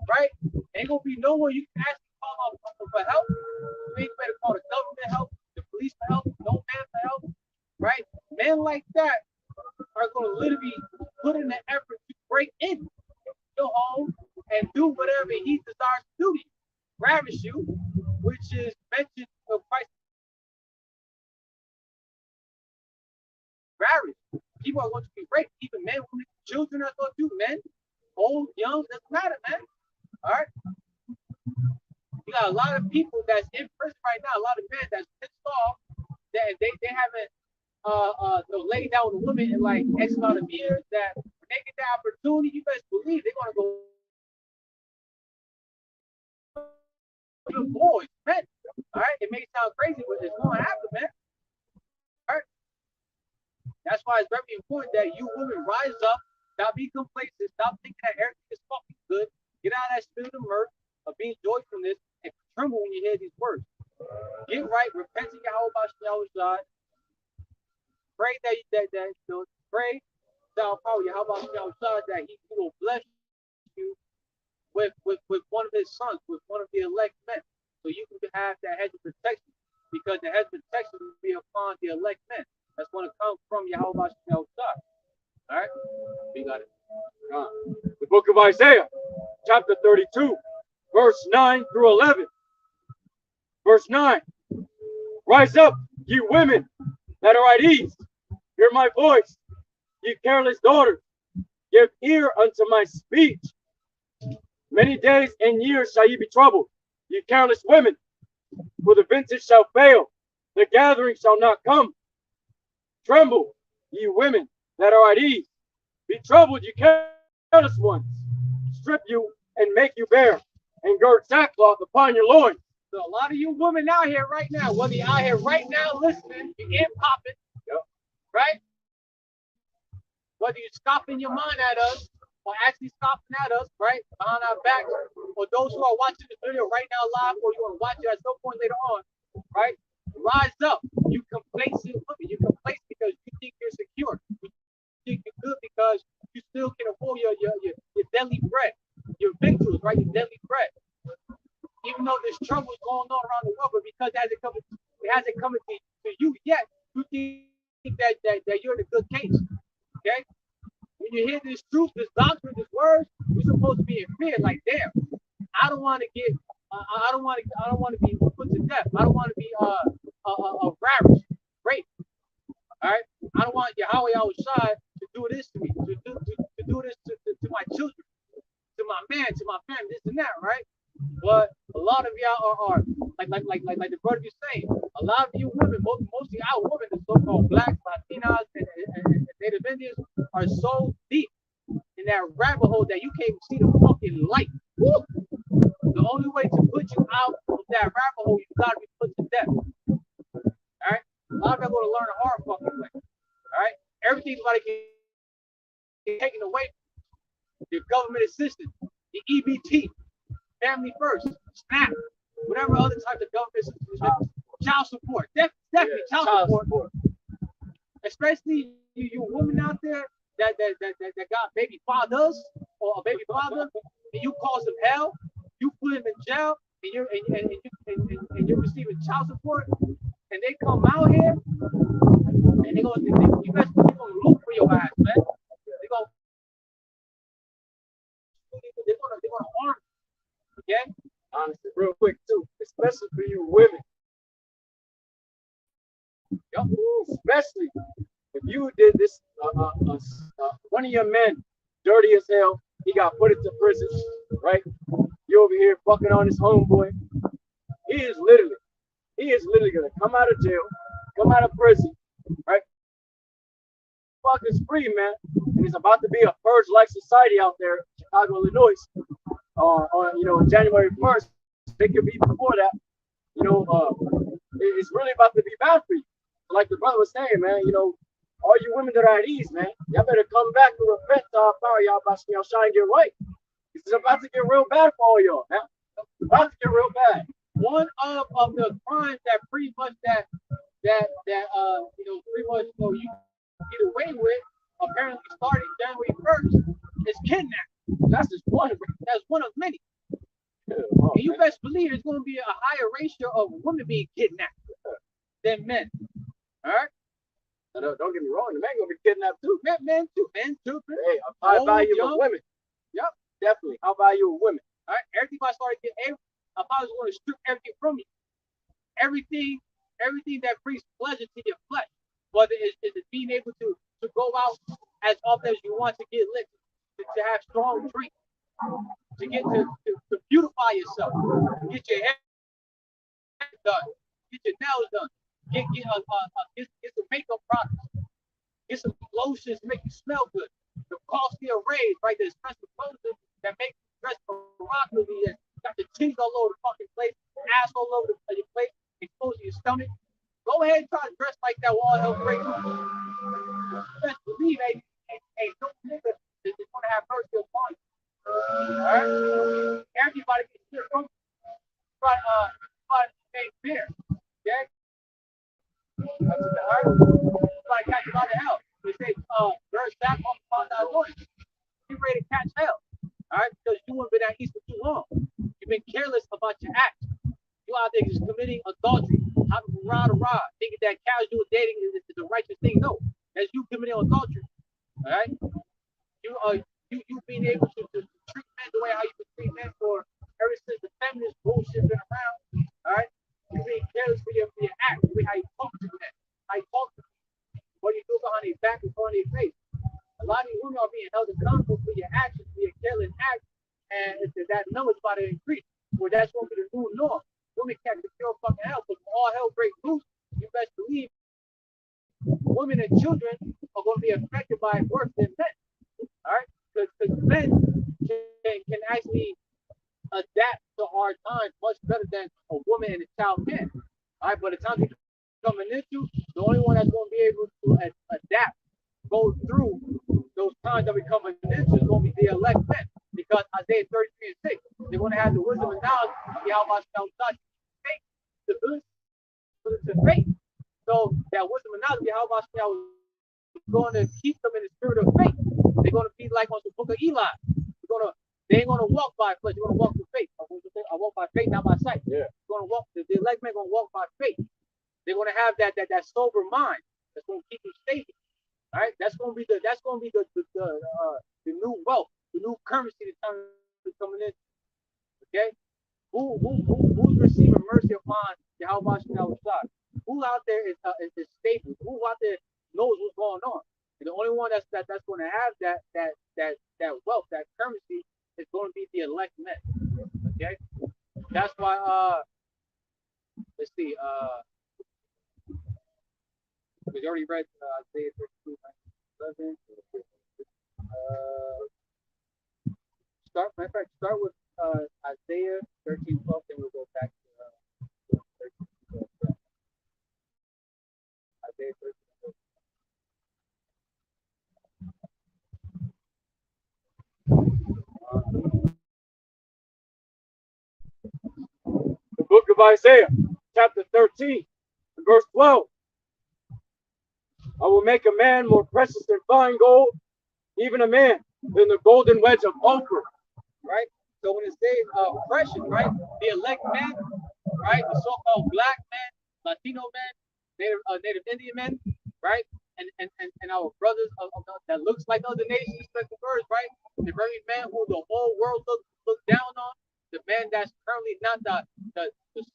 right? Ain't gonna be no one you can actually call for help. You ain't better call the government help, the police for help, no man for help, right? Men like that are gonna literally put in the effort to break in your home and do whatever he desires to do to you, ravish you, which is mentioned of Christ. Ravish. People are going to be raped. Even men, women, children are going to do. Men, old, young, doesn't matter, man. All right. You got a lot of people that's in prison right now. A lot of men that's pissed off that they haven't lay down with a woman in like X amount of years, that when they get the opportunity, you best believe they're gonna go. Boys, men. All right, it may sound crazy, but it's going to happen, man. All right. That's why it's very important that you women rise up, stop being complacent, stop thinking that everything is fucking good. Get out of that spirit of mirth, of being joyfulness, and tremble when you hear these words. Get right, repent to YAHAWAH BAHASHAM YAHAWASHI. Pray pray to our power YAHAWAH BAHASHAM YAHAWASHI that he will bless you with one of his sons, with one of the elect men, so you can have that hedge of protection, because the hedge of protection will be upon the elect men. That's going to come from YAHAWAH BAHASHAM YAHAWASHI. All right, we got it. The book of Isaiah, chapter 32, verse 9 through 11. Verse 9. Rise up, ye women that are at ease. Hear my voice, ye careless daughters. Give ear unto my speech. Many days and years shall ye be troubled, ye careless women. For the vintage shall fail, the gathering shall not come. Tremble, ye women that are at ease. Be troubled, ye careless ones. Strip you and make you bare, and gird sackcloth upon your loins. So a lot of you women out here right now, whether you're out here right now listening, you ain't popping, right? Whether you're scoffing your mind at us, or actually scoffing at us, right, behind our backs, or those who are watching this video right now live, or you want to watch it at some point later on, right? Rise up. You complacent women. You complacent because you think you're secure. You think you're good because you still can afford your daily bread, your victuals, right? Your daily bread. Even though there's trouble going on around the world, but because it hasn't come to you yet, you think that you're in a good case. Okay? When you hear this truth, this doctrine, this word, you're supposed to be in fear. Like, damn, I don't want to get, I don't want to be put to death. I don't want to be ravished, raped. All right? I don't want YAHAWAH YAHAWASHI to do this to me, to do this to my children, to my man, to my family, this and that, right? But a lot of y'all are like the brother was saying. A lot of you women, mostly our women, the so-called blacks, Latinas, and Native Indians, are so deep in that rabbit hole that you can't even see the fucking light. Woo! The only way to put you out of that rabbit hole, you gotta be put to death. All right? A lot of them going to learn a hard fucking way. All right? Everything's about to get taken away. Your government assistance, the EBT. Family first, SNAP, whatever other type of government assistance, child support, definitely child support. Especially you women out there that got baby fathers or a baby father, and you cause them hell, you put him in jail, and you're receiving child support, and they come out here and you best believe they're gonna look for your ass, man. They're gonna harm you. Okay? Honestly, real quick too, especially for you women. Especially if you did this, one of your men, dirty as hell, he got put into prison, right? You over here fucking on his homeboy. He is literally gonna come out of jail, come out of prison, right? Fucking free, man. And it's about to be a purge-like society out there in Chicago, Illinois. On January 1st, it could be before that. It's really about to be bad for you. Like the brother was saying, man, all you women that are at ease, man, y'all better come back and repent to our power, y'all about to shine get right. It's about to get real bad for all y'all, man. It's about to get real bad. One of the crimes that pretty much you get away with, apparently starting January 1st, is kidnapping. That's just one. That's one of many. And you best believe there's going to be a higher ratio of women being kidnapped than men. All right. Don't get me wrong, the men gonna be kidnapped too. Men too. Hey, a high value of women. Yep, definitely. High value of women. All right. Everything I started getting, I was going to strip everything from you. Everything that brings pleasure to your flesh, whether it's being able to go out as often as you want to get lit, to have strong drink, to get to beautify yourself, get your hair done, get your nails done, get some makeup products. Get some lotions to make you smell good. The costly arrays, right? The expensive clothes that make you dress provocatively and got the cheese all over the fucking place, ass all over your plate, exposing your stomach. Go ahead and try to dress like that with all hell breaks loose. Best believe ain't no nigga is gonna have mercy upon you. Alright? Everybody gets shit from but ain't fair. Okay? Alright? Like catch you by the hell. They say birds back on that lawyer. You ready to catch hell. Alright? Because you haven't been at east for too long. You've been careless about your acts. You out there just committing adultery, hopping from rod to rod, thinking that casual dating is the righteous thing. No, that's you committing adultery. All right, you being able to treat men the way how you can treat men for ever since the feminist bullshit been around. All right, you being careless for your act, the way how you talk to men, how you talk to them, what you do behind their back and front of their face. A lot of these women are being held accountable for your actions, for your careless act, and that number is about to increase. Well, that's going to be the new norm. Women can't secure fucking hell, but all hell breaks loose. You best believe women and children are going to be affected by it worse than men. All right, because men can actually adapt to hard times much better than a woman and a child can. All right, but the time you coming into, the only one that's going to be able to adapt, go through those times that we coming into is going to be the elect men. Because Isaiah 33 and 6, they're going to have the wisdom and knowledge of YAHAWASHI W4Y to build to faith. So that wisdom and knowledge of YAHAWASHI is going to keep them in the spirit of faith. They're going to be like on the book of Eli. They ain't going to walk by flesh. They're going to walk through faith. I walk by faith, not by sight. Yeah. They're going to walk. The elect men going to walk by faith. They're going to have that sober mind that's going to keep them stable. All right, that's going to be the new wealth, the new currency that's coming in. Okay, who's receiving mercy upon YAHAWASHI W4Y? Who out there is stable? Who out there knows what's going on? And the only one that's going to have that wealth, that currency, is going to be the elect men. Okay, that's why. Let's see. We already read Isaiah 32, 11. Start with Isaiah 13, 12, then we'll go back to 13, 12. Isaiah 13, 12. The book of Isaiah, chapter 13, verse 12. I will make a man more precious than fine gold, even a man than the golden wedge of Ophir. Right? So when it says precious, right? The elect men, right? The so-called black men, Latino men, Native Indian men, right? And our brothers that looks like other nations, special birds, right? The very men who the whole world look down on, the men that's currently not the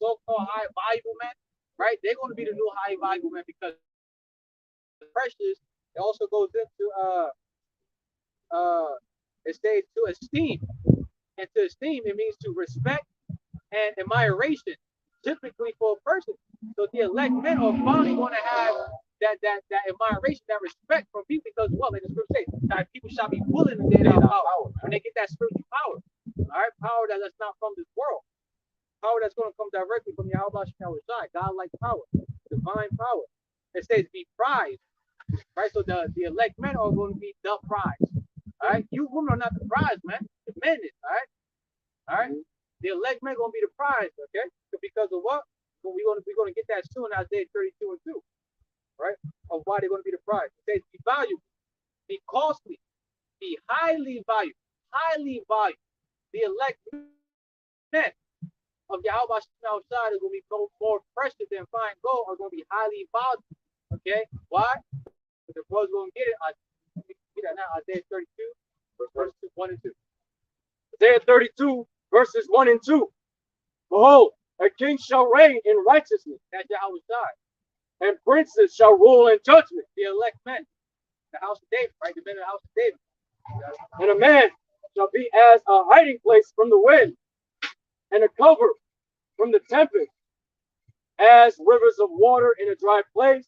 so-called high valuable men, right? They're going to be the new high valuable men because precious, it also goes into it says to esteem, and to esteem it means to respect and admiration, typically for a person. So the elect men are finally going to have that admiration, that respect from people because well, like the scripture says, that people shall be willing to get that power when they get that spiritual power. All right, power that's not from this world, power that's going to come directly from YAHAWASHI W4Y, God-like power, divine power. It says be prized. Right, so the elect men are going to be the prize. All right, you women are not the prize, man. The men is. All right. The elect men are going to be the prize. Okay, so because of what? We're going to get that soon. Isaiah 32 and 2. Right, of why they're going to be the prize. It says be valuable, be costly, be highly valued, The elect men of YAHAWASHI W4Y are going to be more precious than fine gold. Are going to be highly valued. Okay, why? The brothers going to get it. Get that now. Isaiah 32, verses 1 and 2. Isaiah 32, verses 1 and 2. Behold, a king shall reign in righteousness. That's YAHAWASHI. And princes shall rule in judgment. The elect men. The house of David, right? The men of the house of David. And a man shall be as a hiding place from the wind, and a cover from the tempest, as rivers of water in a dry place,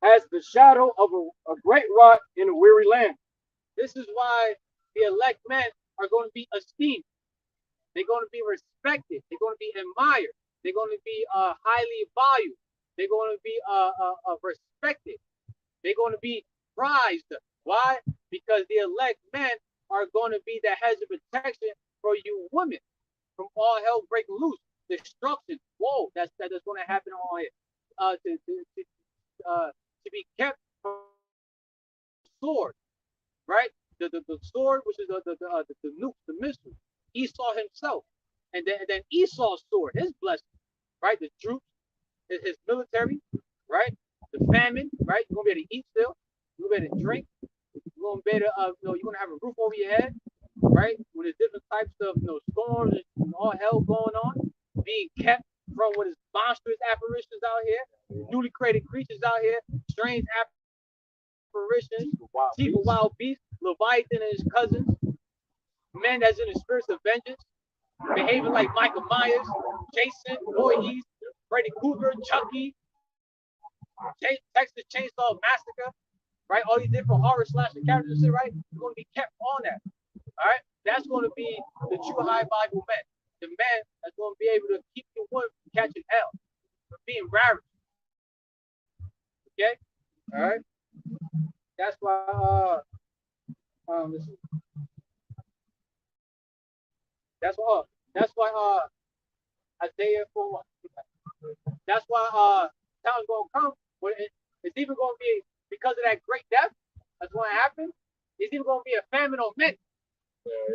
as the shadow of a great rock in a weary land. This is why the elect men are going to be esteemed. They're going to be respected. They're going to be admired. They're going to be highly valued. They're going to be respected. They're going to be prized. Why? Because the elect men are going to be the heads of protection for you women from all hell break loose, destruction, woe that's going to happen on it. To be kept from the sword, right? The sword, which is the nuke, the missile. Esau himself, and then Esau's sword, his blessing, right? The troops, his military, right? The famine, right? You're gonna be able to eat still. You're gonna be able to drink. You're gonna be able to, you're gonna have a roof over your head, right? When there's different types of storms and all hell going on, being kept from what is monstrous apparitions out here, newly created creatures out here, strange apparitions, evil wild beasts, Leviathan and his cousins, men that's in the spirits of vengeance, behaving like Michael Myers, Jason, Voorhees, Freddy Krueger, Chucky, Texas Chainsaw Massacre, right? All these different horror slasher characters and shit, right? You're going to be kept on that, all right? That's going to be the true high Bible men. The men that's going to be able to keep the woman from catching hell, from being ravished. Okay? All right? That's why, listen. That's why Isaiah 4. That's why Htown's gonna come. It's even gonna be because of that great death that's gonna happen. It's even gonna be a famine on men,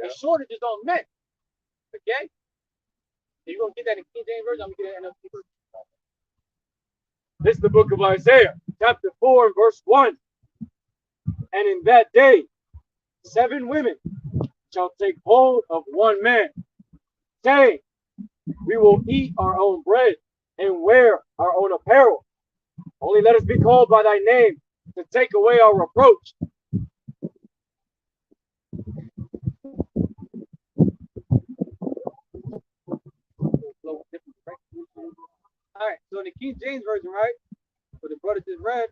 a shortages on men. Okay, you're gonna get that in King James version. I'm gonna get that in NLT version. This is the book of Isaiah, chapter 4, verse 1. And in that day, 7 women shall take hold of one man, saying, we will eat our own bread and wear our own apparel. Only let us be called by thy name to take away our reproach. All right, so in the King James version, right, what the brother just read,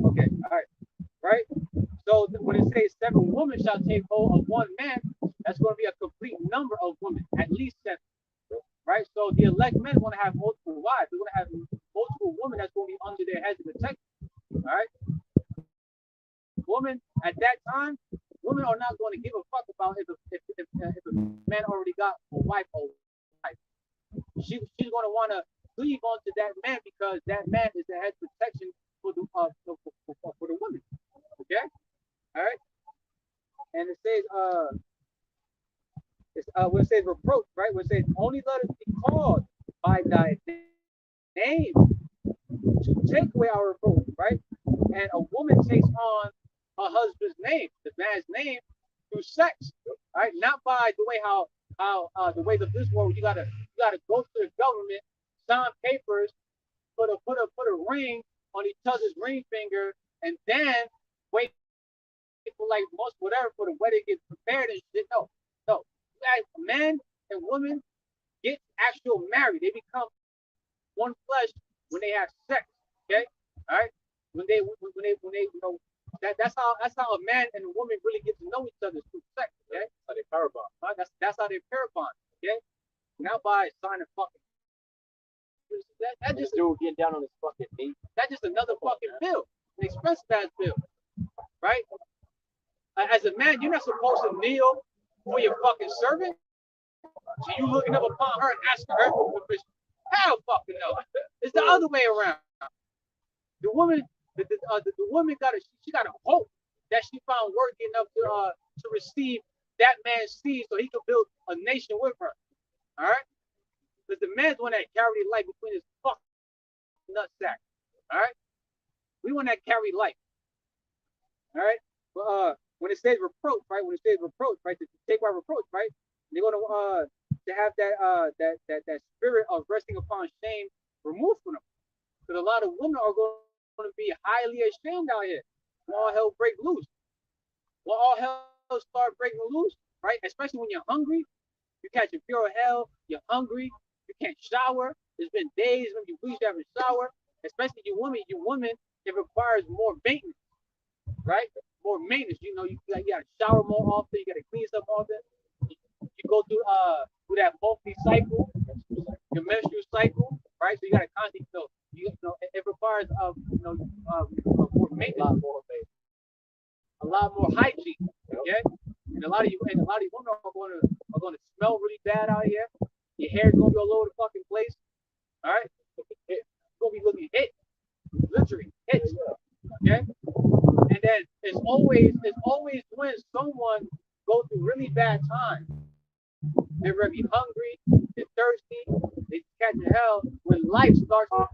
okay, all right, right? So when it says 7 women shall take hold of one man, that's going to be a complete number of women, at least 7, right? So the elect men want to have multiple wives. They're going to have multiple women that's going to be under their heads of protection, all right? Women at that time, women are not going to give a fuck about if a man already got a wife or wife. She's going to want to cleave onto that man because that man is the head protection for the woman. Okay, all right. And it says when it says reproach, right? When it says only let us be called by thy name to take away our reproach, right? And a woman takes on her husband's name, the man's name, through sex, right? Not by the way how the ways of this world. You gotta go to the government, sign papers, put a ring on each other's ring finger, and then wait for like months, whatever, for the wedding to get prepared and shit. No. Men and women get actual married. They become one flesh when they have sex. Okay, all right. When they that's how a man and a woman really get to know each other through sex. Okay, How they power bond. right? That's how they pair bond. Okay, not by signing fucking. That just dude getting down on his fucking knee. that's just another fucking bill, an expensive ass bill, right? As a man, you're not supposed to kneel for your fucking servant. So you looking up upon her and asking her for permission. Hell fucking no. It's the other way around. The woman, the woman gotta hope that she found worthy enough to receive that man's seed so he could build a nation with her. All right? Because the man's one that carried life between his fucking nutsack. All right? We want that carry life. All right? But when it says reproach, right? When it says reproach, right? To take our reproach, right? They're gonna to have that spirit of resting upon shame removed from them. Because a lot of women are going to be highly ashamed out here. When all hell break loose. When all hell start breaking loose, right? Especially when you're hungry, you catch a pure hell, you're hungry, you can't shower. There's been days when you wish you haven't showered, especially you women, it requires more maintenance, right? More maintenance. You know, you gotta shower more often, you gotta clean stuff often. You go through that monthly cycle, your menstrual cycle, right? So you gotta constantly it requires more maintenance, a lot more hygiene. Okay? And a lot of you women are gonna smell really bad out here. Your hair's gonna be all over the fucking place. All right? It's gonna be looking hit. Literally hit. Okay? And then it's always when someone goes through really bad times. They're really hungry, they're thirsty, they catch the hell when life starts to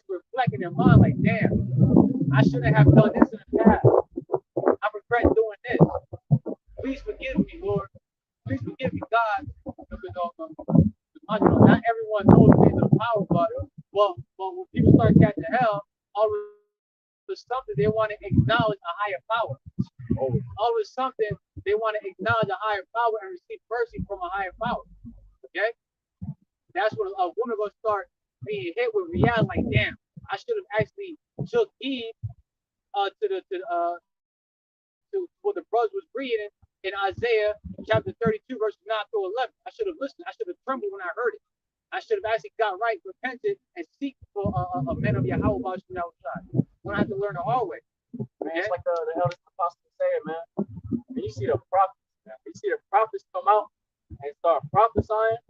reflect in their mind like, damn, I shouldn't have done this in the past. I regret doing this. Please forgive me, Lord. Please forgive me, God. Not everyone knows the power, but when people start catching hell, all of a sudden they want to acknowledge a higher power. All of a sudden they want to acknowledge a higher power and receive mercy from a higher power. Okay? That's when a woman gonna start being hit with reality, like, damn, I should have actually took heed to what the brothers was reading in Isaiah chapter 32, verses 9 through 11. I should have listened. I should have trembled when I heard it. I should have actually got right, repented, and seek for a man of YAHAWAH BAHASHAM YAHAWASHI. When I have to learn the hard way. Man, it's like the eldest apostle saying, man. When you see the prophets, man, when you see the prophets come out and start prophesying,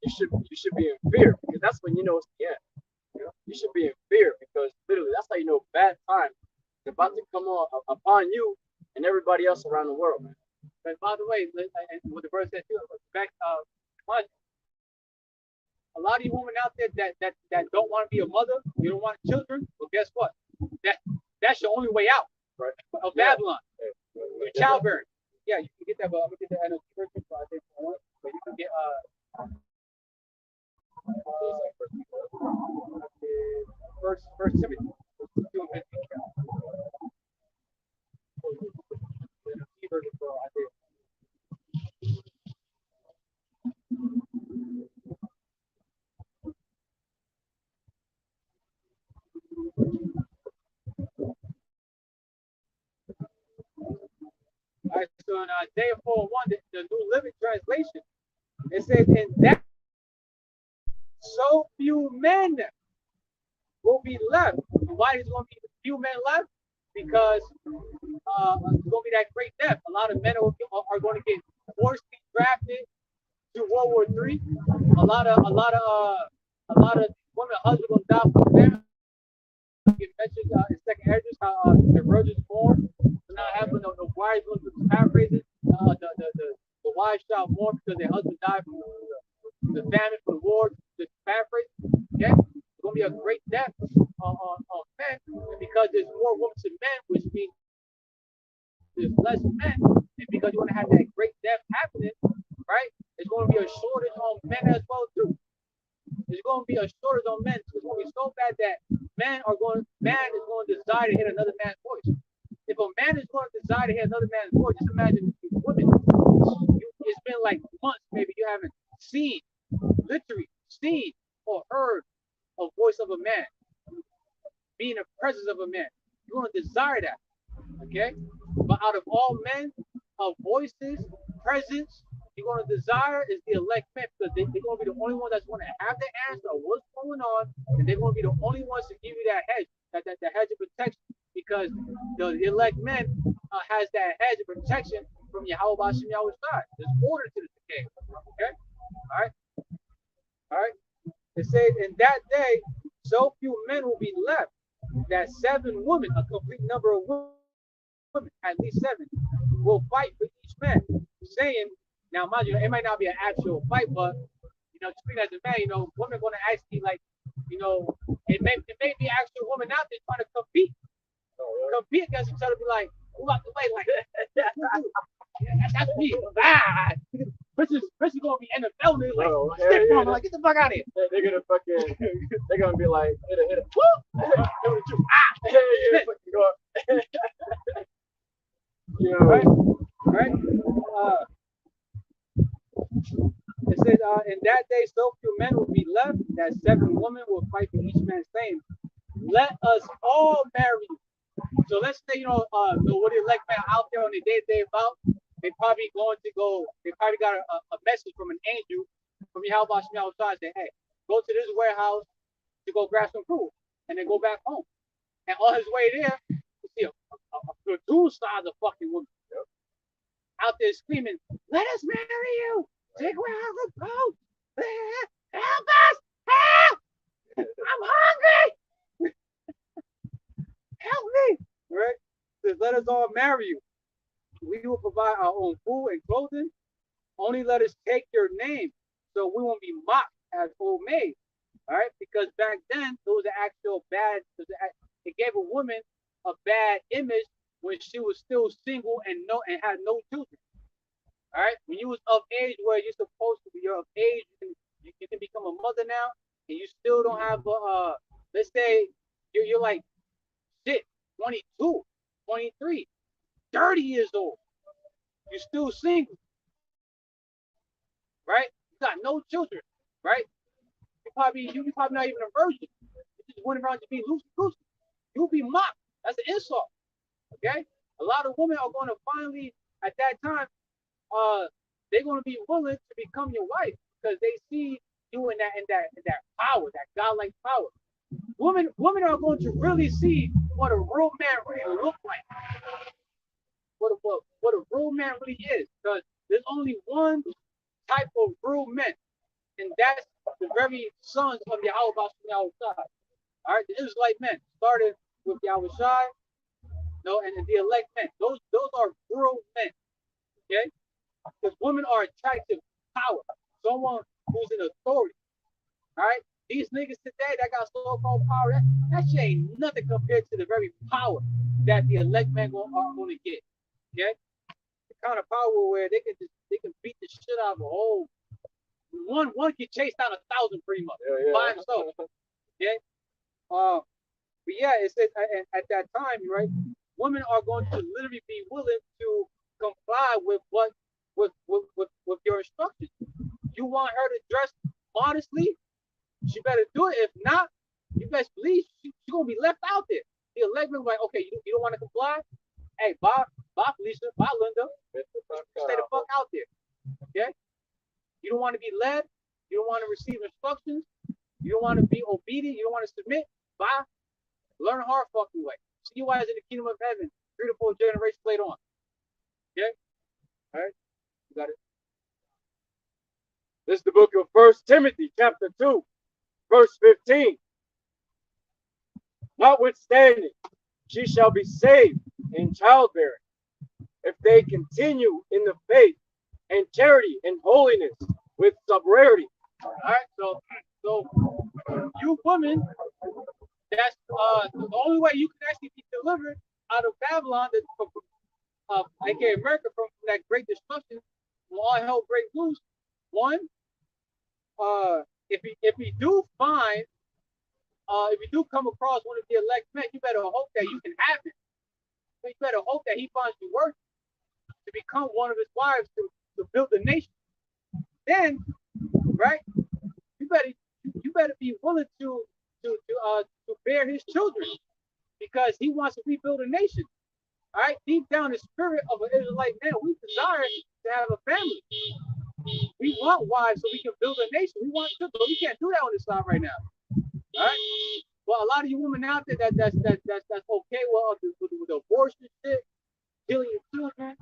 you should be in fear, because that's when you know it's the end. You should be in fear, because literally that's how you know bad time is about to come on upon you and everybody else around the world, man. But by the way, and what the verse said too, a lot of you women out there that don't want to be a mother, you don't want children. Well, guess what? That's your only way out, right? Of Babylon. Through childbearing. Yeah, you can get that. But I'm gonna get the NLT version, so I think but you can get First Timothy. All right, so in Isaiah 4:1, the New Living Translation, it says, "In that so few men will be left." Why is going to be few men left? Because it's going to be that great death. A lot of men are going to get forcibly drafted to World War III. A lot of women, husbands going to die from famine. Get mentioned in second Esdras how the virgins born. So now having the wives going to paraphrase it. The wives shall mourn because their husband died from the famine, from the war. The paraphrase. Okay, it's going to be a great death on men, because there's more women than men, which means there's less men, and because you're going to have that great death happening, right? It's going to be a shortage on men as well too. There's going to be a shortage on men. It's going to be so bad that man is going to desire to hear another man's voice. If a man is going to desire to hear another man's voice, just imagine women. It's been like months, maybe you haven't literally seen or heard a voice of a man, be in the presence of a man. You're going to desire that, okay? But out of all men, of voices, presence, you're going to desire is the elect men, because they're going to be the only one that's going to have the answer of what's going on, and they're going to be the only ones to give you that hedge, that hedge of protection, because the elect men has that hedge of protection from YAHAWAH BAHASHAM YAHAWASHI. There's order to the decay, okay? All right. It says, in that day, so few men will be left that 7 women, a complete number of women, at least 7, will fight for each man, saying, now mind you, it might not be an actual fight, but speaking as a man, women are going to actually, like, it may be actual women out there trying to compete against each other, be like, who out the way, like, that's me. Chris is gonna be NFL nigga, like, stick from him, like, get the fuck out of here. They're gonna be like, hit it. Right? It says, in that day, so few men will be left that 7 women will fight for each man's saying, let us all marry. So let's say, the what the elect man out there on the day about, they probably got a message from an angel from YAHAWASHI W4Y saying, hey, go to this warehouse to go grab some food and then go back home. And on his way there, you see a two-sides of fucking woman out there screaming, let us marry you. Take away our boat. Help us! Help! I'm hungry! Help me! Right? Says, let us all marry you. We will provide our own food and clothing. Only let us take your name so we won't be mocked as old maids. All right? Because back then, it was an actual bad, it gave a woman a bad image when she was still single and had no children. All right, when you was of age where you're supposed to be, you're of age, you can become a mother now, and you still don't have let's say you're like shit, 22, 23, 30 years old. You're still single, right? You got no children, right? You probably not even a virgin. You just went around to be loose. You'll be mocked. That's an insult. Okay? A lot of women are going to finally, at that time, they're going to be willing to become your wife because they see you in that power, that godlike power. Women are going to really see what a real man really looks like, what a real man really is, because there's only one type of real men, and that's the very sons of YAHAWAH BAHASHAM YAHAWASHI. All right, the Israelite men started with YAHAWASHI, and the elect men. Those are real men. Okay. Because women are attractive power. Someone who's in authority. All right? These niggas today that got so-called power, that shit ain't nothing compared to the very power that the elect men are going to get. Okay? The kind of power where they can beat the shit out of a whole one can chase down 1,000 pretty much by himself. Okay? But yeah, it says at that time, right, women are going to literally be willing to comply with your instructions. You want her to dress modestly, she better do it. If not, you best believe she's gonna be left out there. The elect will be like, okay, you don't want to comply? Hey, bye Felicia, bye Linda. Stay the fuck out there. Okay? You don't want to be led, you don't want to receive instructions, you don't want to be obedient, you don't want to submit, bye. Learn a hard fucking way. See you guys in the kingdom of heaven 3 to 4 generations later on. Okay? All right? You got it. This is the book of 1 Timothy, chapter 2, verse 15. Notwithstanding, she shall be saved in childbearing, if they continue in the faith and charity and holiness with sobriety. All right, so you women, that's the only way you can actually be delivered out of Babylon, aka America, from that great destruction, when all hell break loose. One, if we do find, if you do come across one of the elect men, you better hope that you can have it. You better hope that he finds you worthy to become one of his wives to build the nation. Then, right, you better be willing to bear his children, because he wants to rebuild a nation. All right, deep down the spirit of an Israelite man, we desire to have a family. We want wives so we can build a nation. We want children, but we can't do that on this side right now. All right. Well, a lot of you women out there that's okay with abortion shit, killing your children.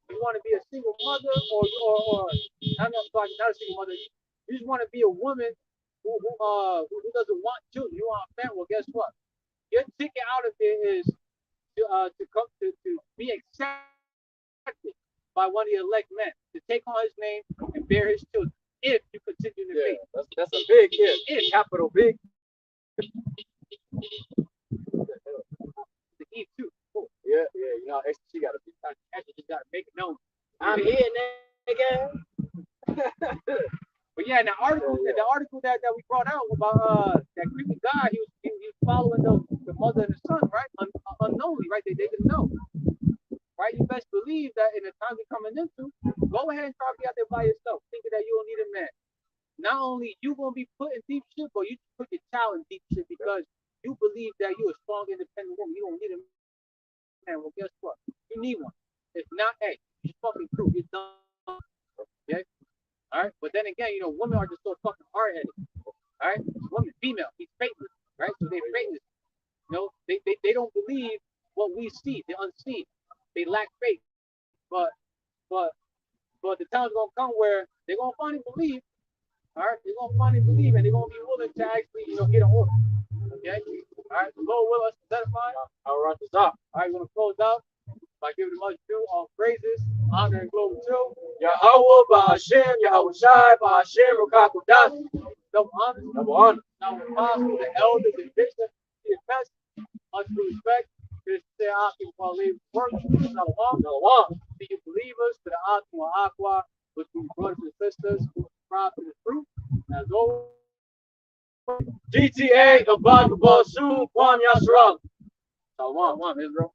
You want to be a single mother, or I'm not talking not a single mother. You just want to be a woman who doesn't want children. You want a family. Well, guess what? Your ticket out of there is to be accepted by one of the elect men, to take on his name and bear his children, if you continue to faith. That's a big if, capital big. The E too. Cool. Yeah, you know, she gotta be. Actually, just gotta make it known. I'm here, nigga. But yeah, the article that we brought out about that creepy guy, he was following the mother and the son, right? Unknowingly, right? They didn't know. Right? You best believe that in the time we're coming into, go ahead and try to be out there by yourself, thinking that you don't need a man. not only you gonna be put in deep shit, but you put your child in deep shit because you believe that you're a strong, independent woman. You don't need a man. Well, guess what? You need one. If not, hey, you fucking through. You're done. Okay? All right? But then again, women are just so fucking hard-headed. All right? Women, female, he's faithless. Right? So they're faithless. They don't believe what we see. They're unseen. They lack faith. But the time's gonna come where they're gonna finally believe. All right, they're gonna finally believe, and they're gonna be willing to actually, get an order. Okay. All right. The Lord will us satisfy our RAWCHAA. All right, we're gonna close out by giving much due, all praises, honor, and glory to YAHAWAH BAHASHAM YAHAWASHI BAHASHAM QADASH. double honor, Double honor. now apostle, the elders, and bishops, the best, much respect. This is our work. Shalom. To you believers, to the YAHAWAH, which we brothers and sisters who subscribe to the truth. As always, GTA, the Bible, Shalom, Yasharal. Shalom, Israel.